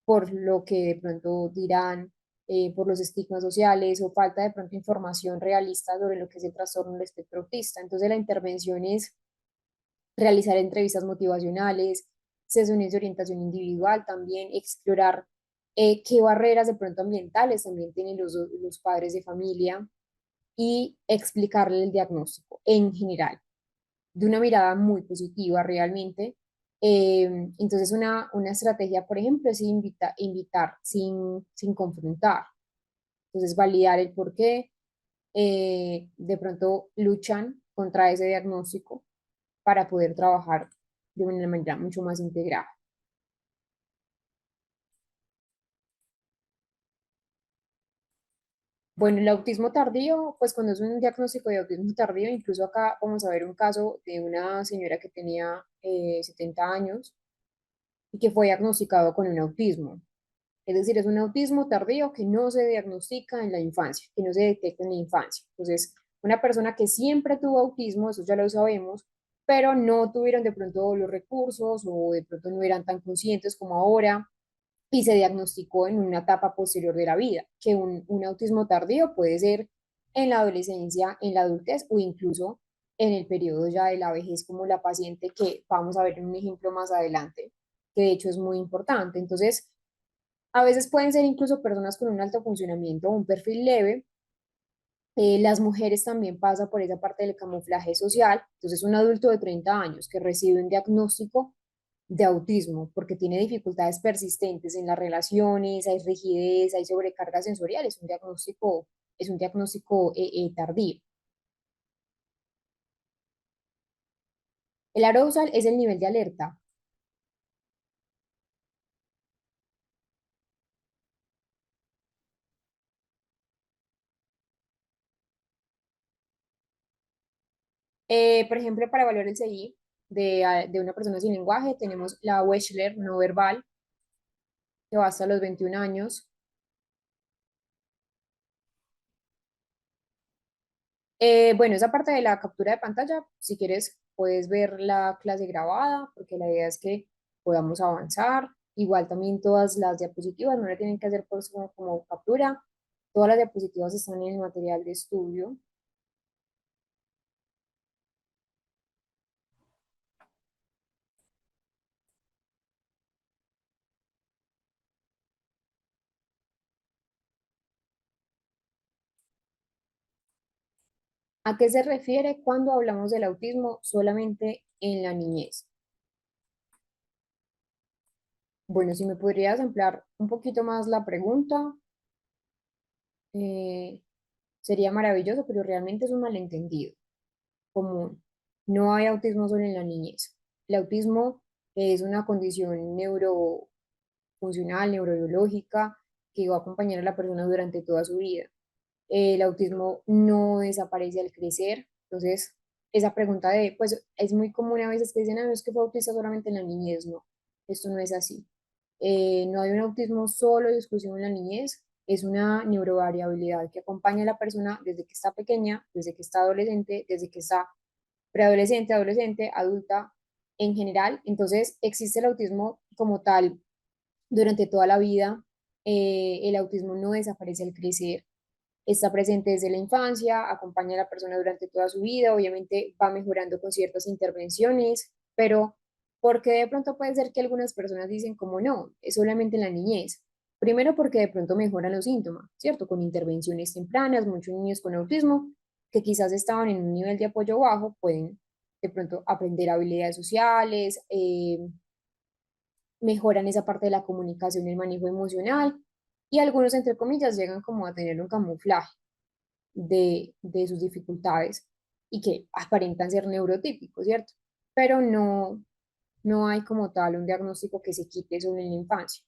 por lo que de pronto dirán, por los estigmas sociales o falta de pronto información realista sobre lo que es el trastorno del espectro autista. Entonces la intervención es realizar entrevistas motivacionales, sesiones de orientación individual, también explorar qué barreras de pronto ambientales también tienen los padres de familia y explicarle el diagnóstico en general, de una mirada muy positiva realmente. Entonces, una estrategia, por ejemplo, es invitar sin confrontar. Entonces, validar el por qué de pronto luchan contra ese diagnóstico para poder trabajar de una manera mucho más integrada. Bueno, el autismo tardío, pues cuando es un diagnóstico de autismo tardío, incluso acá vamos a ver un caso de una señora que tenía 70 años y que fue diagnosticado con un autismo. Es decir, es un autismo tardío que no se diagnostica en la infancia, que no se detecta en la infancia. Entonces, una persona que siempre tuvo autismo, eso ya lo sabemos, pero no tuvieron de pronto los recursos o de pronto no eran tan conscientes como ahora y se diagnosticó en una etapa posterior de la vida, que un autismo tardío puede ser en la adolescencia, en la adultez o incluso en el periodo ya de la vejez, como la paciente que vamos a ver en un ejemplo más adelante, que de hecho es muy importante. Entonces, a veces pueden ser incluso personas con un alto funcionamiento o un perfil leve. Las mujeres también pasan por esa parte del camuflaje social. Entonces, un adulto de 30 años que recibe un diagnóstico de autismo porque tiene dificultades persistentes en las relaciones, hay rigidez, hay sobrecarga sensorial, es un diagnóstico tardío. El arousal es el nivel de alerta. Por ejemplo, para evaluar el CI de una persona sin lenguaje, tenemos la Wechsler no verbal, que va hasta los 21 años. Bueno, esa parte de la captura de pantalla, si quieres, puedes ver la clase grabada, porque la idea es que podamos avanzar. Igual también todas las diapositivas, no le tienen que hacer por como captura. Todas las diapositivas están en el material de estudio. ¿A qué se refiere cuando hablamos del autismo solamente en la niñez? Bueno, si me podrías ampliar un poquito más la pregunta, eh, sería maravilloso, pero realmente es un malentendido común. No hay autismo solo en la niñez. El autismo es una condición neurofuncional, neurobiológica, que va a acompañar a la persona durante toda su vida. El autismo no desaparece al crecer, entonces esa pregunta de, pues es muy común a veces que dicen, ah, no, es que fue autista solamente en la niñez, no, esto no es así. No hay un autismo solo y exclusivo en la niñez, es una neurovariabilidad que acompaña a la persona desde que está pequeña, desde que está adolescente, desde que está preadolescente, adolescente, adulta en general. Entonces, existe el autismo como tal durante toda la vida. El autismo no desaparece al crecer, está presente desde la infancia, acompaña a la persona durante toda su vida, obviamente va mejorando con ciertas intervenciones, pero porque de pronto puede ser que algunas personas dicen como no, es solamente en la niñez. Primero porque de pronto mejoran los síntomas, ¿cierto? Con intervenciones tempranas, muchos niños con autismo que quizás estaban en un nivel de apoyo bajo pueden de pronto aprender habilidades sociales, mejoran esa parte de la comunicación y el manejo emocional, y algunos, entre comillas, llegan como a tener un camuflaje de sus dificultades y que aparentan ser neurotípicos, ¿cierto? Pero no hay como tal un diagnóstico que se quite solo en la infancia.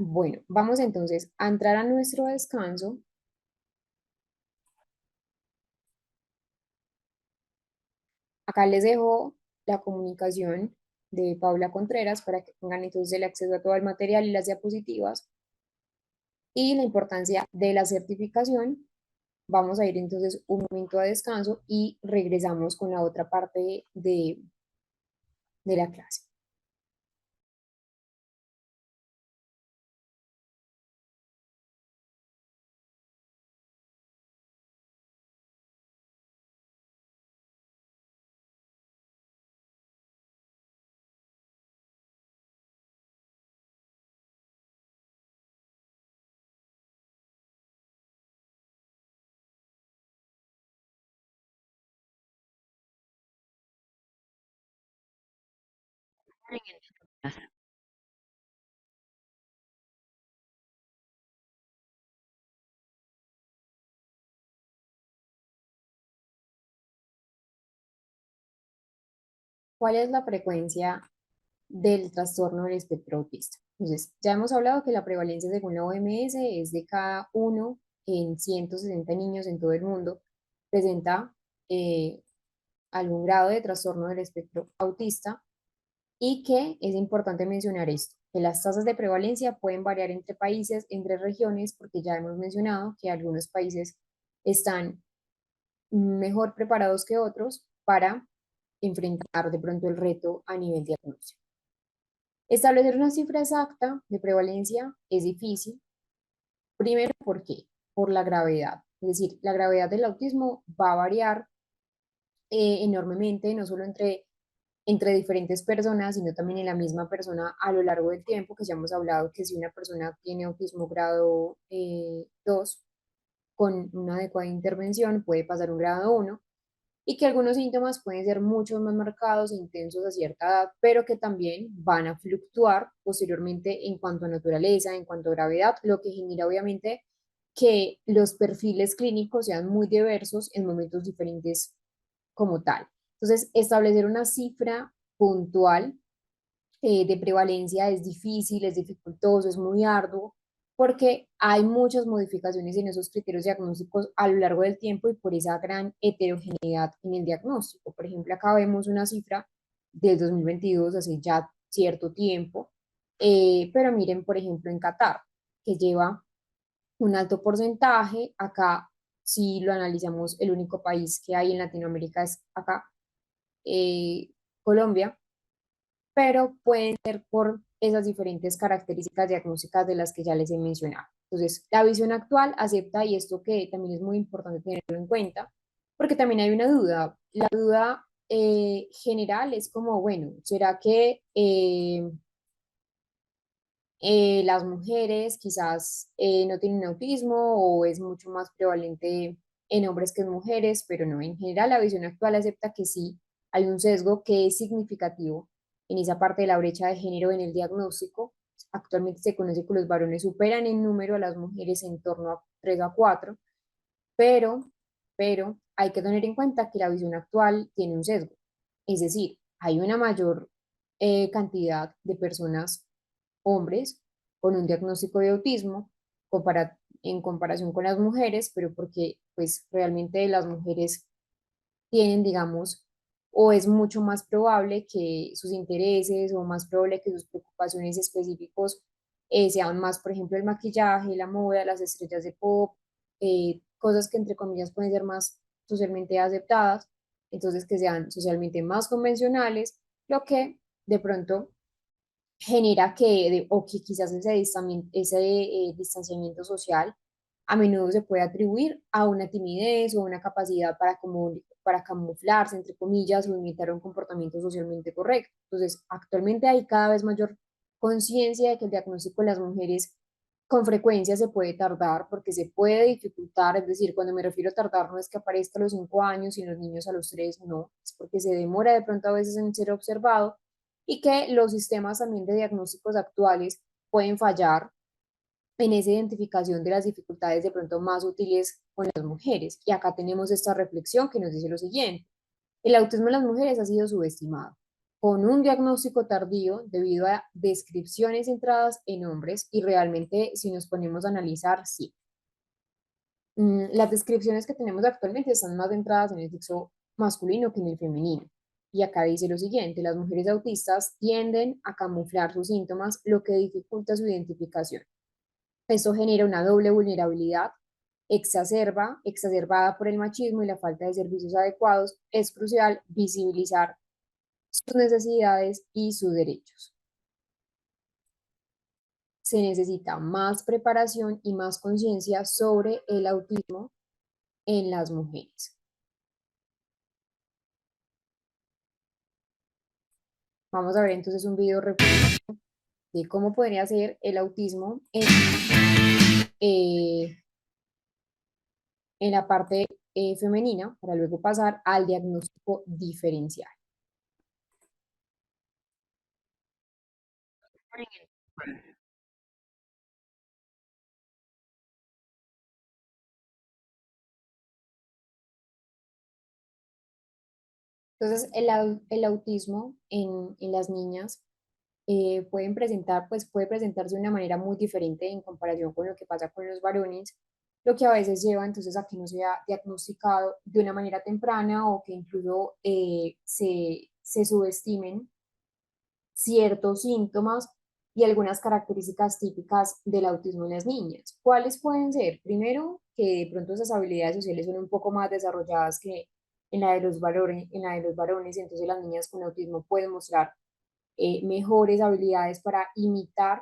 Bueno, vamos entonces a entrar a nuestro descanso. Acá les dejo la comunicación de Paula Contreras para que tengan entonces el acceso a todo el material y las diapositivas y la importancia de la certificación. Vamos a ir entonces un momento a descanso y regresamos con la otra parte de la clase. ¿Cuál es la frecuencia del trastorno del espectro autista? Entonces, ya hemos hablado que la prevalencia según la OMS es de cada uno en 160 niños en todo el mundo, presenta eh, algún grado de trastorno del espectro autista y que es importante mencionar esto, que las tasas de prevalencia pueden variar entre países, entre regiones, porque ya hemos mencionado que algunos países están mejor preparados que otros para enfrentar de pronto el reto a nivel diagnóstico. Establecer una cifra exacta de prevalencia es difícil. Primero, ¿por qué? Por la gravedad. Es decir, la gravedad del autismo va a variar enormemente, no solo entre diferentes personas, sino también en la misma persona a lo largo del tiempo, que ya hemos hablado que si una persona tiene autismo grado 2, con una adecuada intervención puede pasar un grado 1 y que algunos síntomas pueden ser mucho más marcados e intensos a cierta edad, pero que también van a fluctuar posteriormente en cuanto a naturaleza, en cuanto a gravedad, lo que genera obviamente que los perfiles clínicos sean muy diversos en momentos diferentes como tal. Entonces, establecer una cifra puntual de prevalencia es difícil, es dificultoso, es muy arduo, porque hay muchas modificaciones en esos criterios diagnósticos a lo largo del tiempo y por esa gran heterogeneidad en el diagnóstico. Por ejemplo, acá vemos una cifra del 2022, hace ya cierto tiempo, pero miren, por ejemplo, en Qatar, que lleva un alto porcentaje, acá si lo analizamos, el único país que hay en Latinoamérica es acá, Colombia, pero pueden ser por esas diferentes características diagnósticas de las que ya les he mencionado. Entonces, la visión actual acepta, y esto que también es muy importante tenerlo en cuenta, porque también hay una duda. La duda general es como, bueno, ¿será que las mujeres quizás no tienen autismo o es mucho más prevalente en hombres que en mujeres? Pero no, en general la visión actual acepta que sí hay un sesgo que es significativo en esa parte de la brecha de género en el diagnóstico. Actualmente se conoce que los varones superan en número a las mujeres en torno a 3 a 4, pero, pero hay que tener en cuenta que la visión actual tiene un sesgo. Es decir, hay una mayor cantidad de personas, hombres, con un diagnóstico de autismo en comparación con las mujeres, pero porque pues realmente las mujeres tienen, digamos, o es mucho más probable que sus intereses o más probable que sus preocupaciones específicos sean más, por ejemplo, el maquillaje, la moda, las estrellas de pop, cosas que entre comillas pueden ser más socialmente aceptadas, entonces que sean socialmente más convencionales, lo que de pronto genera o que quizás ese distanciamiento social a menudo se puede atribuir a una timidez o una capacidad para camuflarse, entre comillas, o imitar un comportamiento socialmente correcto. Entonces, actualmente hay cada vez mayor conciencia de que el diagnóstico de las mujeres con frecuencia se puede tardar porque se puede dificultar, es decir, cuando me refiero a tardar no es que aparezca a los 5 años y los niños a los 3, no, es porque se demora de pronto a veces en ser observado y que los sistemas también de diagnósticos actuales pueden fallar en esa identificación de las dificultades de pronto más útiles con las mujeres. Y acá tenemos esta reflexión que nos dice lo siguiente: el autismo en las mujeres ha sido subestimado. con un diagnóstico tardío debido a descripciones centradas en hombres y realmente si nos ponemos a analizar, sí. Las descripciones que tenemos actualmente están más centradas en el sexo masculino que en el femenino. Y acá dice lo siguiente, las mujeres autistas tienden a camuflar sus síntomas, lo que dificulta su identificación. Esto genera una doble vulnerabilidad exacerbada por el machismo y la falta de servicios adecuados. Es crucial visibilizar sus necesidades y sus derechos. Se necesita más preparación y más conciencia sobre el autismo en las mujeres. Vamos a ver entonces un video de cómo podría ser el autismo eh, en la parte femenina para luego pasar al diagnóstico diferencial. Entonces, el autismo en las niñas puede presentarse de una manera muy diferente en comparación con lo que pasa con los varones, lo que a veces lleva entonces a que no sea diagnosticado de una manera temprana o que incluso se subestimen ciertos síntomas y algunas características típicas del autismo en las niñas. ¿Cuáles pueden ser? Primero, que de pronto esas habilidades sociales son un poco más desarrolladas que en la de los varones, entonces las niñas con autismo pueden mostrar mejores habilidades para imitar,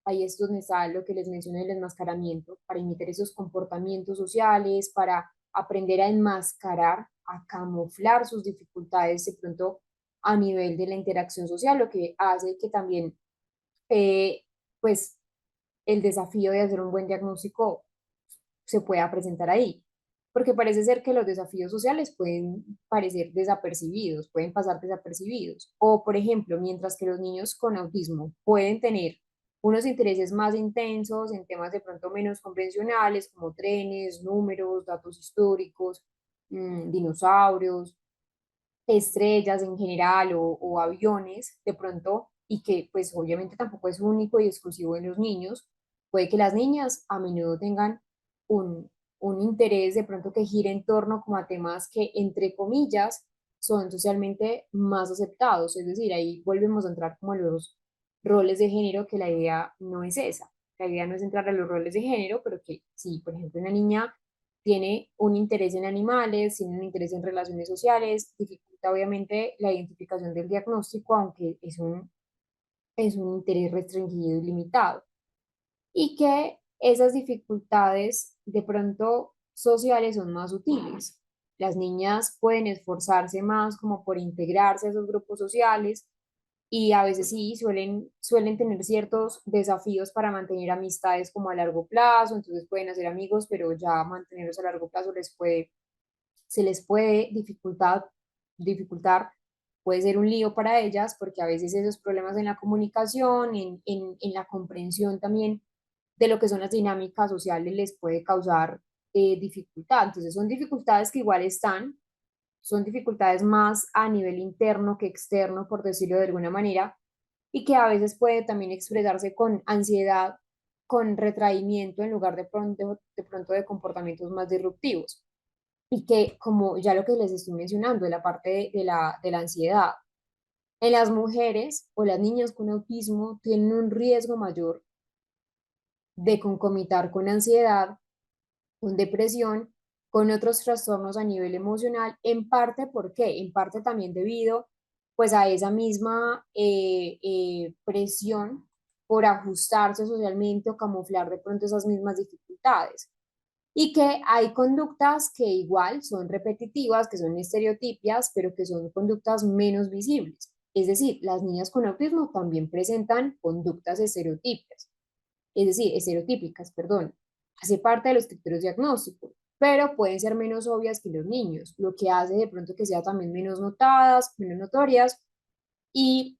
ahí es donde está lo que les mencioné, el enmascaramiento, para imitar esos comportamientos sociales, para aprender a enmascarar, a camuflar sus dificultades de pronto a nivel de la interacción social, lo que hace que también, eh, pues, el desafío de hacer un buen diagnóstico se pueda presentar ahí. Porque parece ser que los desafíos sociales pueden parecer desapercibidos, pueden pasar desapercibidos. O, por ejemplo, mientras que los niños con autismo pueden tener unos intereses más intensos en temas de pronto menos convencionales, como trenes, números, datos históricos, dinosaurios, estrellas en general o aviones de pronto, y que pues obviamente tampoco es único y exclusivo en los niños, puede que las niñas a menudo tengan un, un interés de pronto que gire en torno como a temas que entre comillas son socialmente más aceptados, es decir, ahí volvemos a entrar como a los roles de género, que la idea no es esa. La idea no es entrar a los roles de género, pero que si, por ejemplo, una niña tiene un interés en animales, tiene un interés en relaciones sociales, dificulta obviamente la identificación del diagnóstico, aunque es un interés restringido y limitado. Y que esas dificultades de pronto sociales son más sutiles. Las niñas pueden esforzarse más como por integrarse a esos grupos sociales y a veces sí suelen tener ciertos desafíos para mantener amistades como a largo plazo, entonces pueden hacer amigos, pero ya mantenerlos a largo plazo se les puede dificultar, puede ser un lío para ellas, porque a veces esos problemas en la comunicación, en la comprensión también de lo que son las dinámicas sociales les puede causar dificultad. Entonces son dificultades que igual están, son dificultades más a nivel interno que externo, por decirlo de alguna manera, y que a veces puede también expresarse con ansiedad, con retraimiento en lugar de pronto de comportamientos más disruptivos. Y que, como ya lo que les estoy mencionando, de la parte de la ansiedad, en las mujeres o las niñas con autismo tienen un riesgo mayor de concomitar con ansiedad, con depresión, con otros trastornos a nivel emocional, en parte, ¿por qué? En parte también debido pues a esa misma presión por ajustarse socialmente o camuflar de pronto esas mismas dificultades. Y que hay conductas que igual son repetitivas, que son estereotipias, pero que son conductas menos visibles. Es decir, las niñas con autismo también presentan conductas estereotípicas, perdón. Hace parte de los criterios diagnósticos, pero pueden ser menos obvias que los niños, lo que hace de pronto que sea también menos notadas, menos notorias, y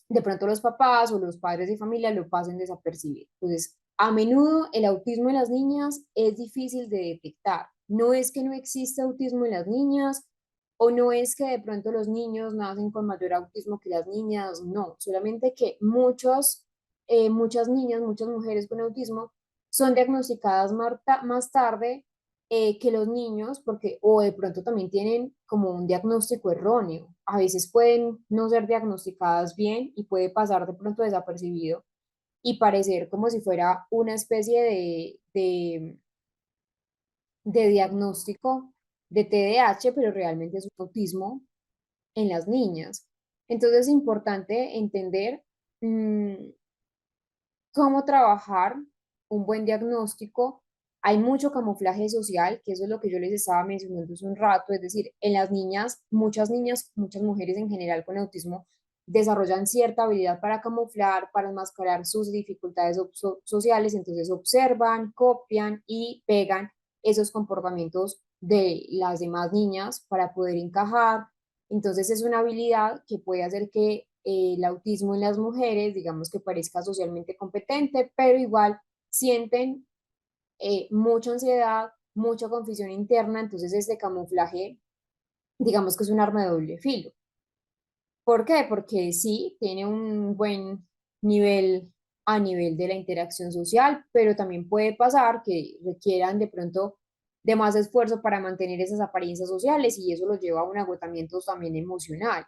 de pronto los papás o los padres de familia lo pasen desapercibido. Entonces, a menudo el autismo en las niñas es difícil de detectar. No es que no exista autismo en las niñas, o no es que de pronto los niños nacen con mayor autismo que las niñas, no, solamente que muchas niñas, muchas mujeres con autismo son diagnosticadas más tarde que los niños, porque o de pronto también tienen como un diagnóstico erróneo. A veces pueden no ser diagnosticadas bien y puede pasar de pronto desapercibido y parecer como si fuera una especie de diagnóstico de TDAH, pero realmente es un autismo en las niñas. Entonces es importante entender mmm, cómo trabajar un buen diagnóstico. Hay mucho camuflaje social, que eso es lo que yo les estaba mencionando hace un rato, es decir, en las niñas, muchas mujeres en general con autismo desarrollan cierta habilidad para camuflar, para enmascarar sus dificultades sociales, entonces observan, copian y pegan esos comportamientos de las demás niñas para poder encajar. Entonces es una habilidad que puede hacer que el autismo en las mujeres, digamos que parezca socialmente competente, pero igual sienten mucha ansiedad, mucha confusión interna, entonces este camuflaje, digamos que es un arma de doble filo. ¿Por qué? Porque sí, tiene un buen nivel a nivel de la interacción social, pero también puede pasar que requieran de pronto de más esfuerzo para mantener esas apariencias sociales y eso los lleva a un agotamiento también emocional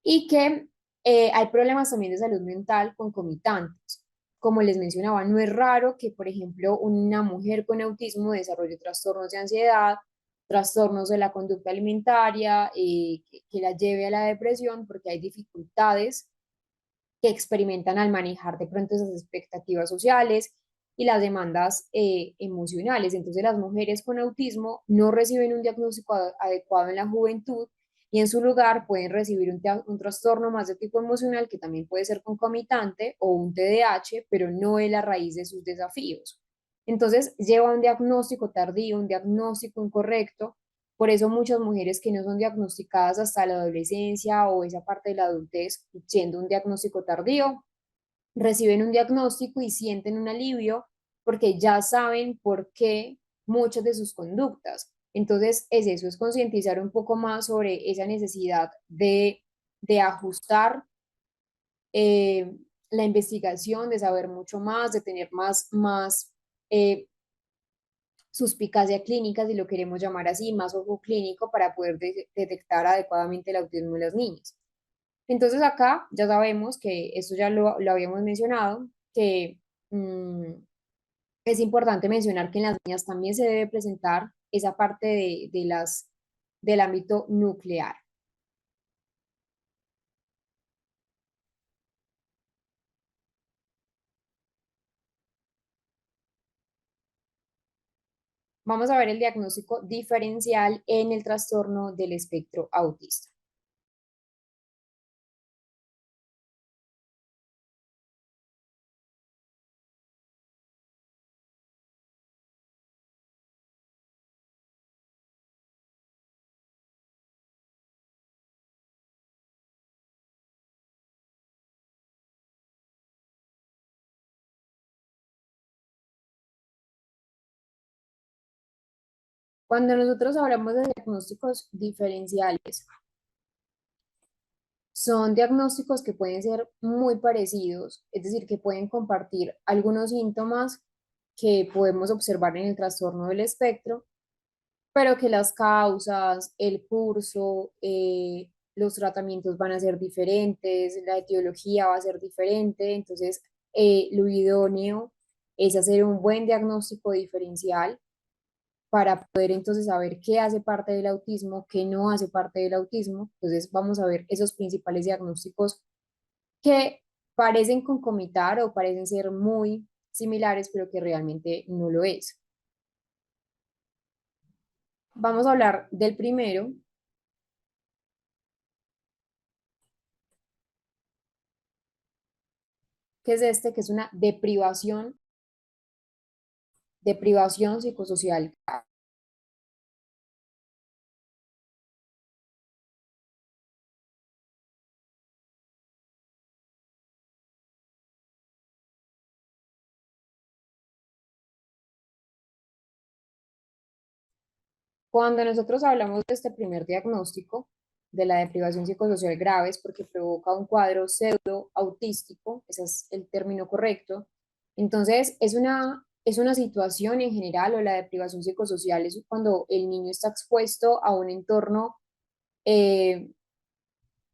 y que hay problemas también de salud mental concomitantes. Como les mencionaba, no es raro que, por ejemplo, una mujer con autismo desarrolle trastornos de ansiedad, trastornos de la conducta alimentaria, que la lleve a la depresión, porque hay dificultades que experimentan al manejar de pronto esas expectativas sociales y las demandas emocionales. Entonces las mujeres con autismo no reciben un diagnóstico adecuado en la juventud y en su lugar pueden recibir un trastorno más de tipo emocional que también puede ser concomitante o un TDAH, pero no es la raíz de sus desafíos. Entonces lleva un diagnóstico tardío, un diagnóstico incorrecto. Por eso muchas mujeres que no son diagnosticadas hasta la adolescencia o esa parte de la adultez, siendo un diagnóstico tardío, reciben un diagnóstico y sienten un alivio porque ya saben por qué muchas de sus conductas. Entonces, es eso, es concientizar un poco más sobre esa necesidad de ajustar eh, la investigación, de saber mucho más, de tener más eh, suspicacia clínica, si lo queremos llamar así, más ojo clínico para poder detectar adecuadamente el autismo en las niñas. Entonces acá ya sabemos que esto ya lo habíamos mencionado, que mmm, es importante mencionar que en las niñas también se debe presentar esa parte del ámbito nuclear. Vamos a ver el diagnóstico diferencial en el trastorno del espectro autista. Cuando nosotros hablamos de diagnósticos diferenciales, son diagnósticos que pueden ser muy parecidos, es decir, que pueden compartir algunos síntomas que podemos observar en el trastorno del espectro, pero que las causas, el curso, los tratamientos van a ser diferentes, la etiología va a ser diferente, entonces lo idóneo es hacer un buen diagnóstico diferencial para poder entonces saber qué hace parte del autismo, qué no hace parte del autismo. Entonces vamos a ver esos principales diagnósticos que parecen concomitar o parecen ser muy similares, pero que realmente no lo es. Vamos a hablar del primero, que es este, que es una deprivación psicosocial. Cuando nosotros hablamos de este primer diagnóstico de la deprivación psicosocial grave es porque provoca un cuadro pseudo autístico, ese es el término correcto. Entonces, es una situación en general, o la deprivación psicosocial es cuando el niño está expuesto a un entorno eh,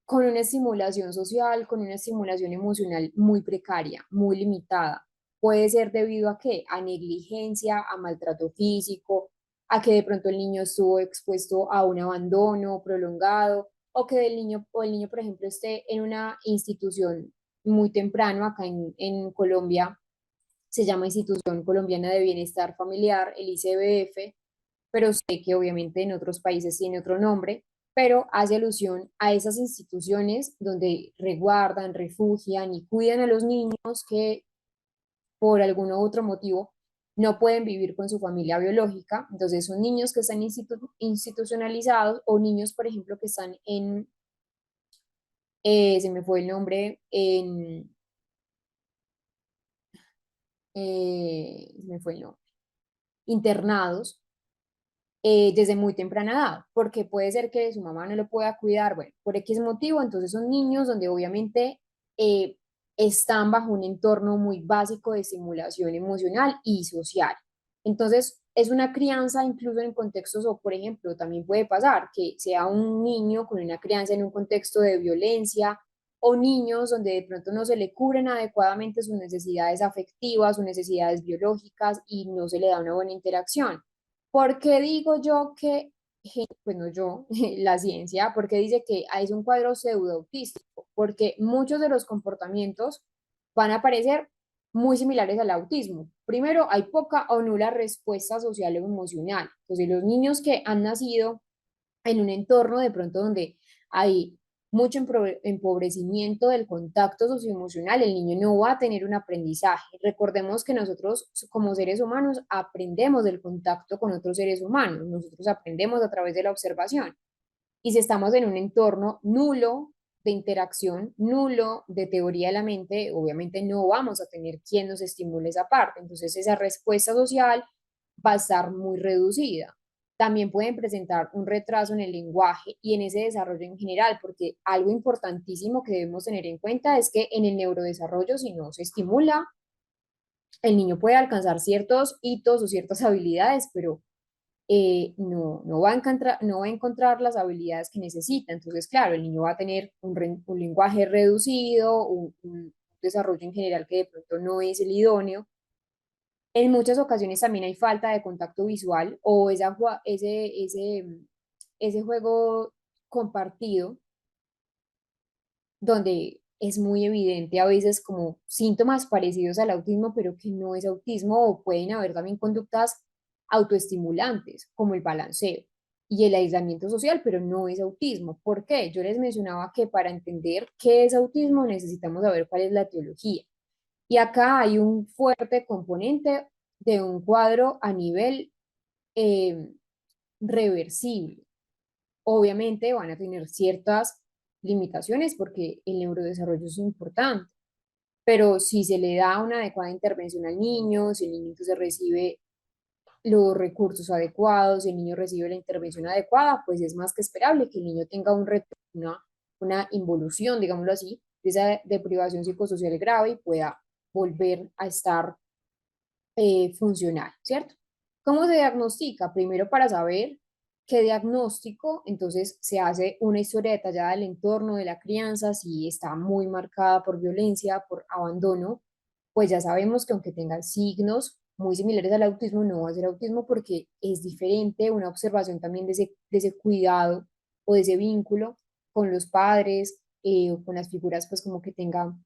con una estimulación social, con una estimulación emocional muy precaria, muy limitada. Puede ser debido a qué? A negligencia, a maltrato físico, a que de pronto el niño estuvo expuesto a un abandono prolongado, o que el niño, por ejemplo, esté en una institución muy temprano, acá en Colombia se llama Institución Colombiana de Bienestar Familiar, el ICBF, pero sé que obviamente en otros países tiene otro nombre, pero hace alusión a esas instituciones donde resguardan, refugian y cuidan a los niños que por algún u otro motivo no pueden vivir con su familia biológica. Entonces son niños que están institucionalizados, o niños, por ejemplo, que están en, se me fue el nombre, se me fue el nombre, internados desde muy temprana edad, porque puede ser que su mamá no lo pueda cuidar, bueno, por X motivo, entonces son niños donde obviamente eh, están bajo un entorno muy básico de estimulación emocional y social. Entonces, es una crianza incluso en contextos, o por ejemplo, también puede pasar que sea un niño con una crianza en un contexto de violencia, o niños donde de pronto no se le cubren adecuadamente sus necesidades afectivas, sus necesidades biológicas y no se le da una buena interacción. ¿Por qué digo yo que, pues no yo, la ciencia, porque dice que es un cuadro pseudoautístico? Porque muchos de los comportamientos van a parecer muy similares al autismo. Primero, hay poca o nula respuesta social o emocional. Entonces, los niños que han nacido en un entorno de pronto donde hay mucho empobrecimiento del contacto socioemocional, el niño no va a tener un aprendizaje. Recordemos que nosotros como seres humanos aprendemos del contacto con otros seres humanos, nosotros aprendemos a través de la observación. Y si estamos en un entorno nulo de interacción, nulo de teoría de la mente, obviamente no vamos a tener quien nos estimule esa parte. Entonces esa respuesta social va a estar muy reducida. También pueden presentar un retraso en el lenguaje y en ese desarrollo en general, porque algo importantísimo que debemos tener en cuenta es que en el neurodesarrollo, si no se estimula, el niño puede alcanzar ciertos hitos o ciertas habilidades, pero no va a encontrar las habilidades que necesita. Entonces, claro, el niño va a tener un lenguaje reducido, un desarrollo en general que de pronto no es el idóneo. En muchas ocasiones también hay falta de contacto visual, o ese juego compartido donde es muy evidente a veces como síntomas parecidos al autismo, pero que no es autismo, o pueden haber también conductas autoestimulantes, como el balanceo y el aislamiento social, pero no es autismo. ¿Por qué? Yo les mencionaba que para entender qué es autismo necesitamos saber cuál es la etiología. Y acá hay un fuerte componente de un cuadro a nivel eh, reversible. Obviamente van a tener ciertas limitaciones porque el neurodesarrollo es importante, pero si se le da una adecuada intervención al niño, si el niño entonces recibe los recursos adecuados, si el niño recibe la intervención adecuada, pues es más que esperable que el niño tenga una involución, digámoslo así, de esa deprivación psicosocial grave y pueda volver a estar funcional, ¿cierto? ¿Cómo se diagnostica? Primero, para saber qué diagnóstico, entonces se hace una historia detallada del entorno de la crianza. Si está muy marcada por violencia, por abandono, pues ya sabemos que aunque tenga signos muy similares al autismo, no va a ser autismo, porque es diferente una observación también de ese cuidado o de ese vínculo con los padres, o con las figuras pues como que tengan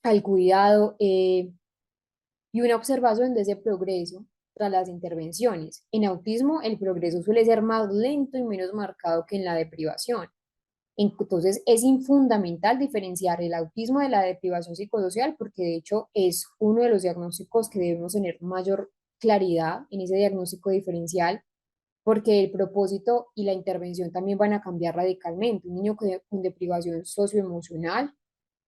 al cuidado. Y una observación de ese progreso tras las intervenciones. En autismo, el progreso suele ser más lento y menos marcado que en la deprivación. Entonces, es fundamental diferenciar el autismo de la deprivación psicosocial, porque de hecho es uno de los diagnósticos que debemos tener mayor claridad en ese diagnóstico diferencial, porque el propósito y la intervención también van a cambiar radicalmente. Un niño con deprivación socioemocional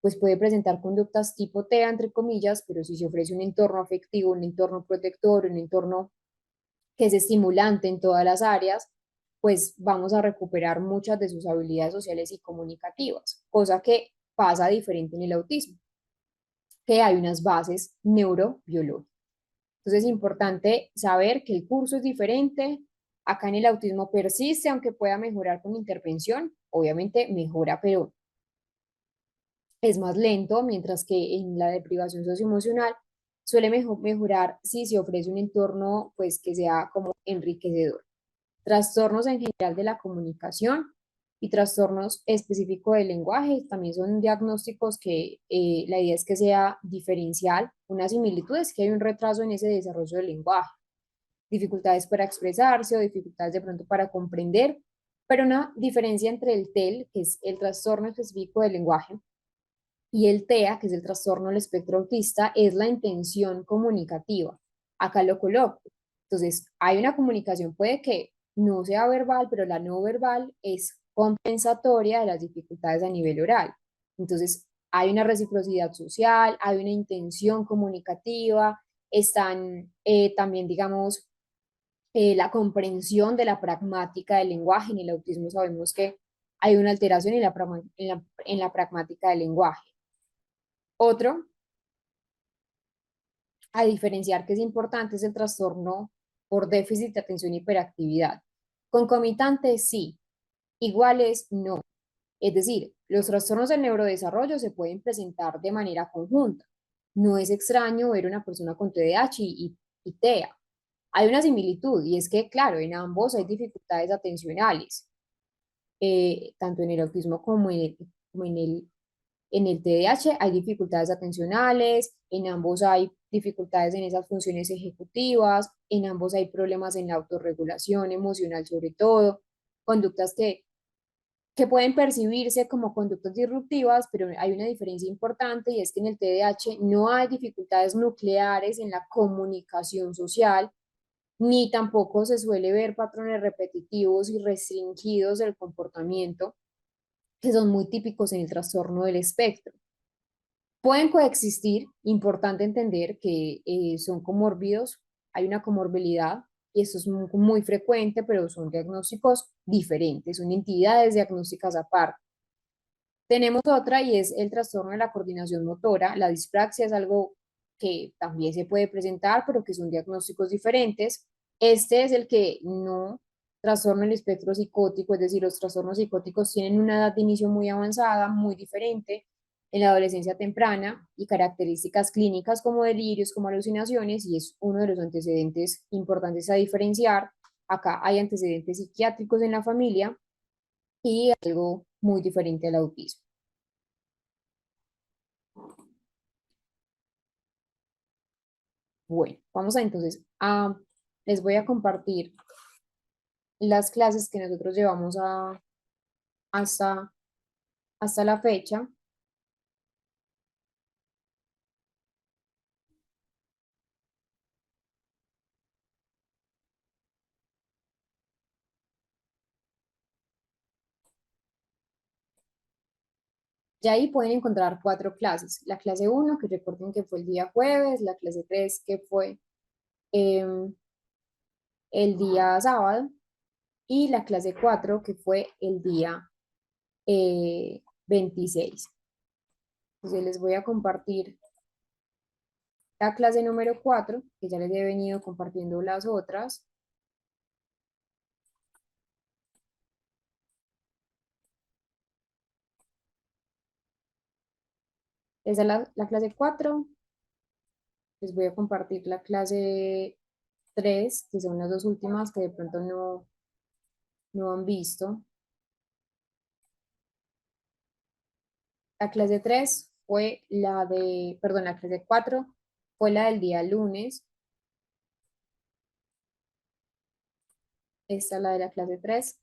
pues puede presentar conductas tipo TEA, entre comillas, pero si se ofrece un entorno afectivo, un entorno protector, un entorno que es estimulante en todas las áreas, pues vamos a recuperar muchas de sus habilidades sociales y comunicativas, cosa que pasa diferente en el autismo, que hay unas bases neurobiológicas. Entonces es importante saber que el curso es diferente. Acá en el autismo persiste, aunque pueda mejorar con intervención, obviamente mejora, pero es más lento, mientras que en la deprivación socioemocional suele mejorar si se ofrece un entorno pues que sea como enriquecedor. Trastornos en general de la comunicación y trastornos específicos del lenguaje también son diagnósticos que la idea es que sea diferencial. Una similitud es que hay un retraso en ese desarrollo del lenguaje, dificultades para expresarse o dificultades de pronto para comprender, pero una diferencia entre el TEL, que es el trastorno específico del lenguaje, y el TEA, que es el trastorno del espectro autista, es la intención comunicativa. Acá lo coloco. Entonces, hay una comunicación, puede que no sea verbal, pero la no verbal es compensatoria de las dificultades a nivel oral. Entonces, hay una reciprocidad social, hay una intención comunicativa, están también, digamos, la comprensión de la pragmática del lenguaje. En el autismo sabemos que hay una alteración en la pragmática del lenguaje. Otro, a diferenciar que es importante, es el trastorno por déficit de atención y hiperactividad. Concomitantes, sí. Iguales, no. Es decir, los trastornos del neurodesarrollo se pueden presentar de manera conjunta. No es extraño ver una persona con TDAH y TEA. Hay una similitud y es que, claro, en ambos hay dificultades atencionales, tanto en el autismo como en el TDAH hay dificultades atencionales, en ambos hay dificultades en esas funciones ejecutivas, en ambos hay problemas en la autorregulación emocional sobre todo, conductas que pueden percibirse como conductas disruptivas, pero hay una diferencia importante y es que en el TDAH no hay dificultades nucleares en la comunicación social, ni tampoco se suele ver patrones repetitivos y restringidos del comportamiento que son muy típicos en el trastorno del espectro. Pueden coexistir, importante entender que son comórbidos, hay una comorbilidad y esto es muy frecuente, pero son diagnósticos diferentes, son entidades diagnósticas aparte. Tenemos otra y es el trastorno de la coordinación motora. La dispraxia es algo que también se puede presentar, pero que son diagnósticos diferentes. Este es el que no trastorno el espectro psicótico, es decir, los trastornos psicóticos tienen una edad de inicio muy avanzada, muy diferente en la adolescencia temprana y características clínicas como delirios, como alucinaciones, y es uno de los antecedentes importantes a diferenciar. Acá hay antecedentes psiquiátricos en la familia y algo muy diferente al autismo. Bueno, vamos a entonces les voy a compartir las clases que nosotros llevamos hasta, hasta la fecha. Ya ahí pueden encontrar cuatro clases. La clase uno que recuerden que fue el día jueves, la clase 3 que fue em, el día sábado, y la clase 4 que fue el día 26. Entonces les voy a compartir la clase número 4 que ya les he venido compartiendo las otras. Esa es la clase 4. Les voy a compartir la clase 3 que son las dos últimas que de pronto no han visto. La clase 3 fue perdón, la clase 4 fue la del día lunes. Esta es la de la clase 3.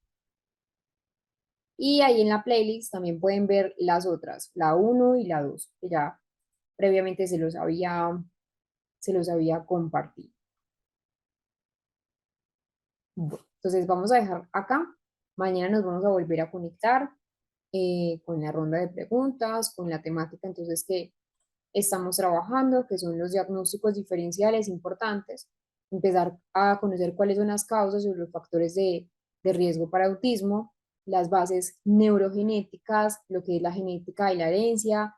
Y ahí en la playlist también pueden ver las otras, la uno y la 2 que ya previamente se los había compartido. Bueno, entonces vamos a dejar acá. Mañana nos vamos a volver a conectar con la ronda de preguntas, con la temática entonces que estamos trabajando, que son los diagnósticos diferenciales importantes. empezar a conocer cuáles son las causas o los factores de riesgo para autismo, las bases neurogenéticas, lo que es la genética y la herencia.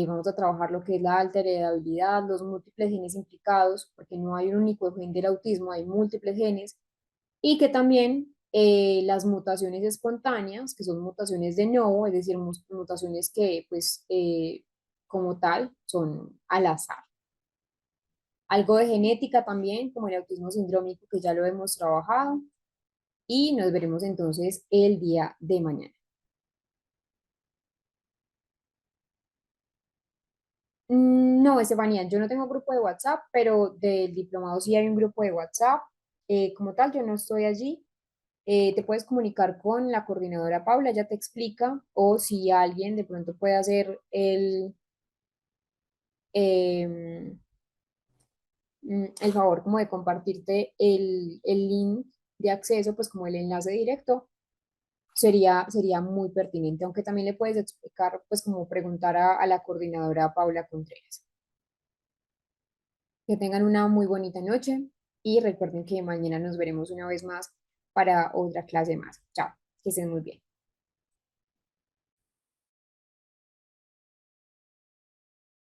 Vamos a trabajar lo que es la alta heredabilidad, los múltiples genes implicados, porque no hay un único gen del autismo, hay múltiples genes, y que también las mutaciones espontáneas, que son mutaciones de novo, es decir, mutaciones que pues como tal son al azar. Algo de genética también, como el autismo sindrómico, que ya lo hemos trabajado, y nos veremos entonces el día de mañana. No, Estefanía, yo no tengo grupo de WhatsApp, pero del diplomado sí hay un grupo de WhatsApp. Como tal, yo no estoy allí. Te puedes comunicar con la coordinadora Paula, ella te explica, o si alguien de pronto puede hacer em, el favor como de compartirte el link de acceso, pues como el enlace directo, sería muy pertinente, aunque también le puedes explicar, pues como preguntar a la coordinadora Paula Contreras. Que tengan una muy bonita noche y recuerden que mañana nos veremos una vez más para otra clase más. Chao, que estén muy bien.